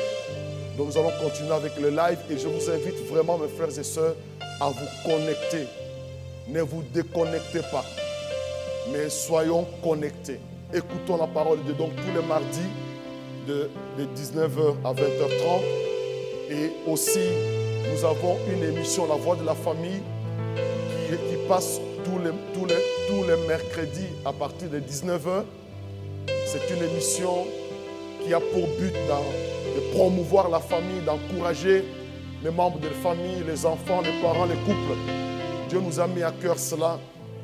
S1: Donc nous allons continuer avec le live et je vous invite vraiment, mes frères et sœurs, à vous connecter. Ne vous déconnectez pas, mais soyons connectés. Écoutons la parole de Dieu. Donc tous les mardis de 19h à 20h30. Et aussi, nous avons une émission, La Voix de la Famille, qui passe tous les mercredis à partir de 19h. C'est une émission qui a pour but de promouvoir la famille, d'encourager les membres de la famille, les enfants, les parents, les couples. Dieu nous a mis à cœur cela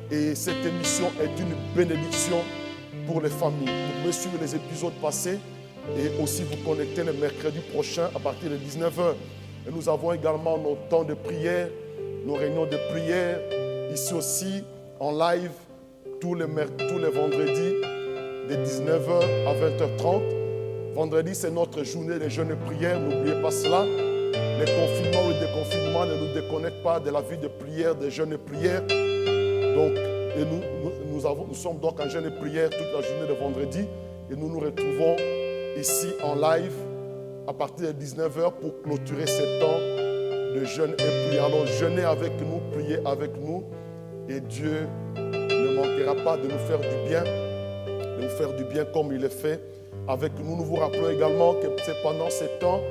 S1: et cette émission est une bénédiction pour les familles. Vous pouvez suivre les épisodes passés et aussi vous connecter le mercredi prochain à partir de 19h. Et nous avons également nos temps de prière, nos réunions de prière, ici aussi en live tous les vendredis de 19h à 20h30. Vendredi, c'est notre journée de jeûne et prière, n'oubliez pas cela. Les confinements ou le déconfinement ne nous déconnectent pas de la vie de prière, de jeûne et prière. Donc, nous sommes donc en jeûne et prière toute la journée de vendredi. Et nous nous retrouvons ici en live à partir de 19h pour clôturer ce temps de jeûne et prière. Alors jeûnez avec nous, priez avec nous et Dieu ne manquera pas de nous faire du bien, comme il est fait avec nous. Nous vous rappelons également que c'est pendant ces temps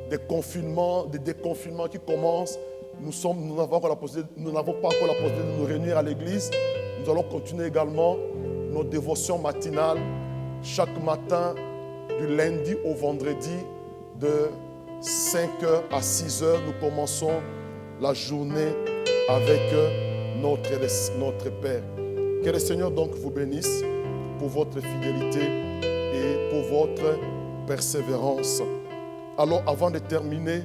S1: des confinements, des déconfinements qui commencent. Nous n'avons pas encore la possibilité de nous réunir à l'église. Nous allons continuer également nos dévotions matinales chaque matin du lundi au vendredi de 5h à 6h. Nous commençons la journée avec notre Père. Que le Seigneur donc vous bénisse pour votre fidélité et pour votre persévérance. Alors avant de terminer,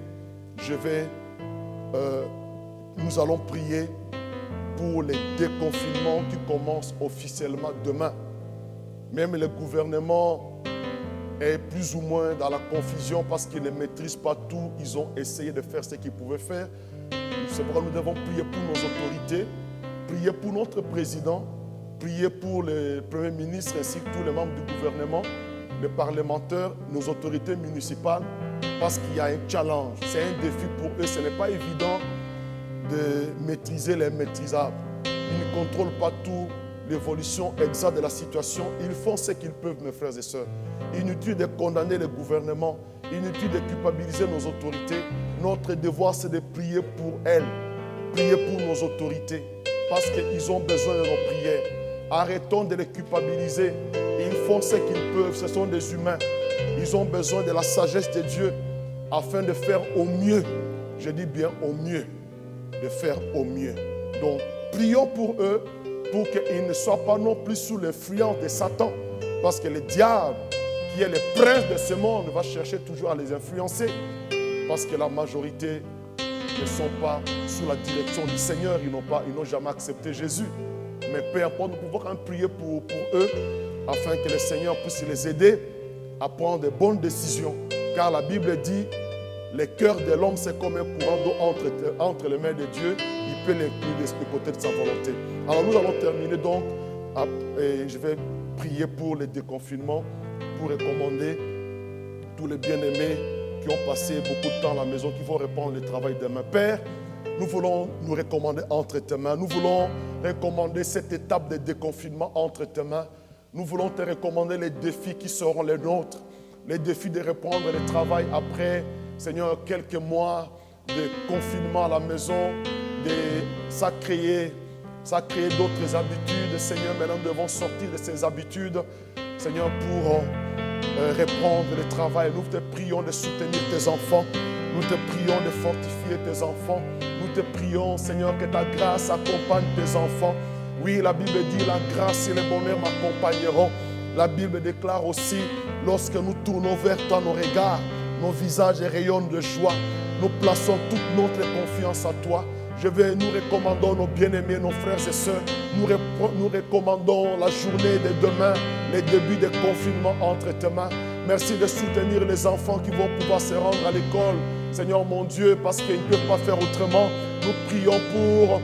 S1: nous allons prier pour les déconfinements qui commencent officiellement demain. Même le gouvernement est plus ou moins dans la confusion parce qu'ils ne maîtrisent pas tout. Ils ont essayé de faire ce qu'ils pouvaient faire. C'est pourquoi nous devons prier pour nos autorités, prier pour notre président, prier pour le Premier ministre ainsi que tous les membres du gouvernement, les parlementaires, nos autorités municipales, parce qu'il y a un challenge. C'est un défi pour eux. Ce n'est pas évident de maîtriser les maîtrisables. Ils ne contrôlent pas tout, l'évolution exacte de la situation. Ils font ce qu'ils peuvent, mes frères et sœurs. Inutile de condamner le gouvernement, inutile de culpabiliser nos autorités. Notre devoir, c'est de prier pour elles, prier pour nos autorités, parce qu'ils ont besoin de nos prières. Arrêtons de les culpabiliser. Ils font ce qu'ils peuvent, ce sont des humains. Ils ont besoin de la sagesse de Dieu afin de faire au mieux. Je dis bien au mieux, de faire au mieux. Donc, prions pour eux, pour qu'ils ne soient pas non plus sous l'influence de Satan. Parce que le diable, qui est le prince de ce monde, va chercher toujours à les influencer. Parce que la majorité ne sont pas sous la direction du Seigneur. Ils n'ont jamais accepté Jésus. Mais peu importe, nous pouvons quand même prier pour eux, afin que le Seigneur puisse les aider à prendre de bonnes décisions. Car la Bible dit, le cœur de l'homme, c'est comme un courant d'eau entre les mains de Dieu. Il peut l'incliner du côté de sa volonté. Alors nous allons terminer donc, et je vais prier pour le déconfinement, pour recommander tous les bien-aimés qui ont passé beaucoup de temps à la maison, qui vont reprendre le travail demain. Père, nous voulons nous recommander entre tes mains. Nous voulons recommander cette étape de déconfinement entre tes mains. Nous voulons te recommander les défis qui seront les nôtres. Les défis de reprendre le travail après, Seigneur, quelques mois de confinement à la maison. Ça a créé d'autres habitudes. Seigneur, maintenant nous devons sortir de ces habitudes. Seigneur, pour reprendre le travail. Nous te prions de soutenir tes enfants. Nous te prions de fortifier tes enfants. Nous te prions, Seigneur, que ta grâce accompagne tes enfants. Oui, la Bible dit, la grâce et le bonheur m'accompagneront. La Bible déclare aussi, lorsque nous tournons vers toi nos regards, nos visages rayonnent de joie. Nous plaçons toute notre confiance à toi. Nous recommandons nos bien-aimés, nos frères et sœurs. Nous recommandons la journée de demain, les débuts de confinement entre tes mains. Merci de soutenir les enfants qui vont pouvoir se rendre à l'école. Seigneur mon Dieu, parce qu'ils ne peuvent pas faire autrement. Nous prions pour,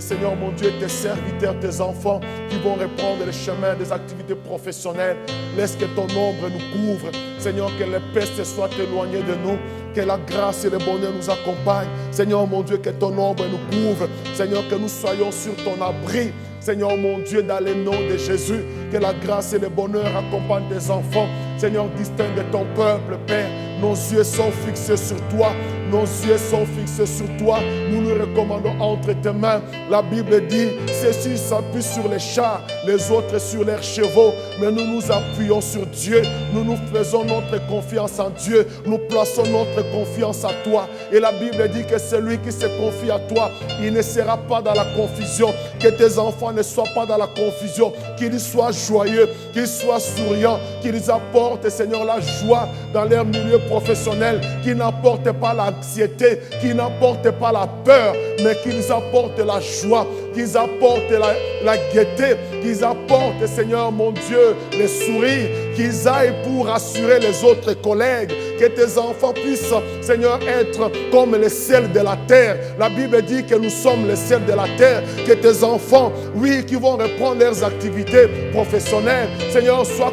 S1: Seigneur mon Dieu, tes serviteurs, tes enfants qui vont reprendre le chemin des activités professionnelles. Laisse que ton ombre nous couvre. Seigneur, que les pestes soient éloignées de nous. Que la grâce et le bonheur nous accompagnent. Seigneur mon Dieu, que ton ombre nous couvre. Seigneur, que nous soyons sur ton abri. Seigneur mon Dieu, dans le nom de Jésus, que la grâce et le bonheur accompagnent tes enfants. Seigneur, distingue ton peuple, Père. Nos yeux sont fixés sur toi. Nos yeux sont fixés sur toi. Nous nous recommandons entre tes mains. La Bible dit, ceux-ci s'appuient sur les chars, les autres sur leurs chevaux. Mais nous nous appuyons sur Dieu. Nous faisons notre confiance en Dieu. Nous plaçons notre confiance à toi. Et la Bible dit que celui qui se confie à toi, il ne sera pas dans la confusion. Que tes enfants ne soient pas dans la confusion. Qu'ils soient joyeux, qu'ils soient souriants, qu'ils apportent, Seigneur, la joie dans leur milieu professionnel, qu'ils n'apportent pas l'anxiété, qu'ils n'apportent pas la peur, mais qu'ils apportent la joie, qu'ils apportent la gaieté, qu'ils apportent, Seigneur mon Dieu, le sourire, qu'ils aillent pour rassurer les autres collègues, que tes enfants puissent, Seigneur, être comme les sels de la terre. La Bible dit que nous sommes les sels de la terre, que tes enfants, oui, qui vont reprendre leurs activités professionnelles, Seigneur, soient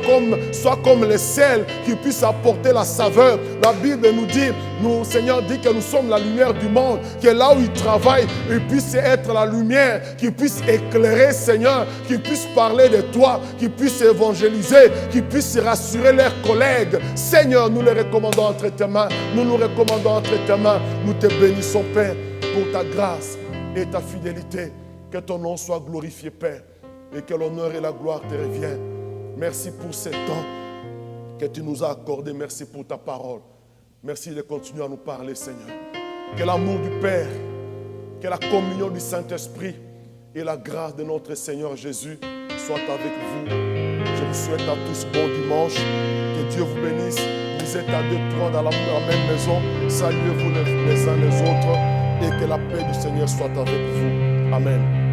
S1: comme les sels qui puissent apporter la saveur. La Bible nous dit, Seigneur, dit que nous sommes la lumière du monde, que là où ils travaillent, ils puissent être la lumière, qu'ils puissent éclairer, Seigneur, qu'ils puissent parler de toi, qu'ils puissent évangéliser, qu'ils puissent rassurer leurs collègues. Seigneur, nous les recommandons entre tes mains, nous nous recommandons entre tes mains, nous te bénissons, Père, pour ta grâce et ta fidélité. Que ton nom soit glorifié, Père, et que l'honneur et la gloire te reviennent. Merci pour ce temps que tu nous as accordé. Merci pour ta parole. Merci de continuer à nous parler, Seigneur. Que l'amour du Père, que la communion du Saint-Esprit et la grâce de notre Seigneur Jésus soient avec vous. Je vous souhaite à tous bon dimanche. Que Dieu vous bénisse. Vous êtes à 2-3 dans la même maison. Saluez-vous les uns les autres et que la paix du Seigneur soit avec vous. Amen.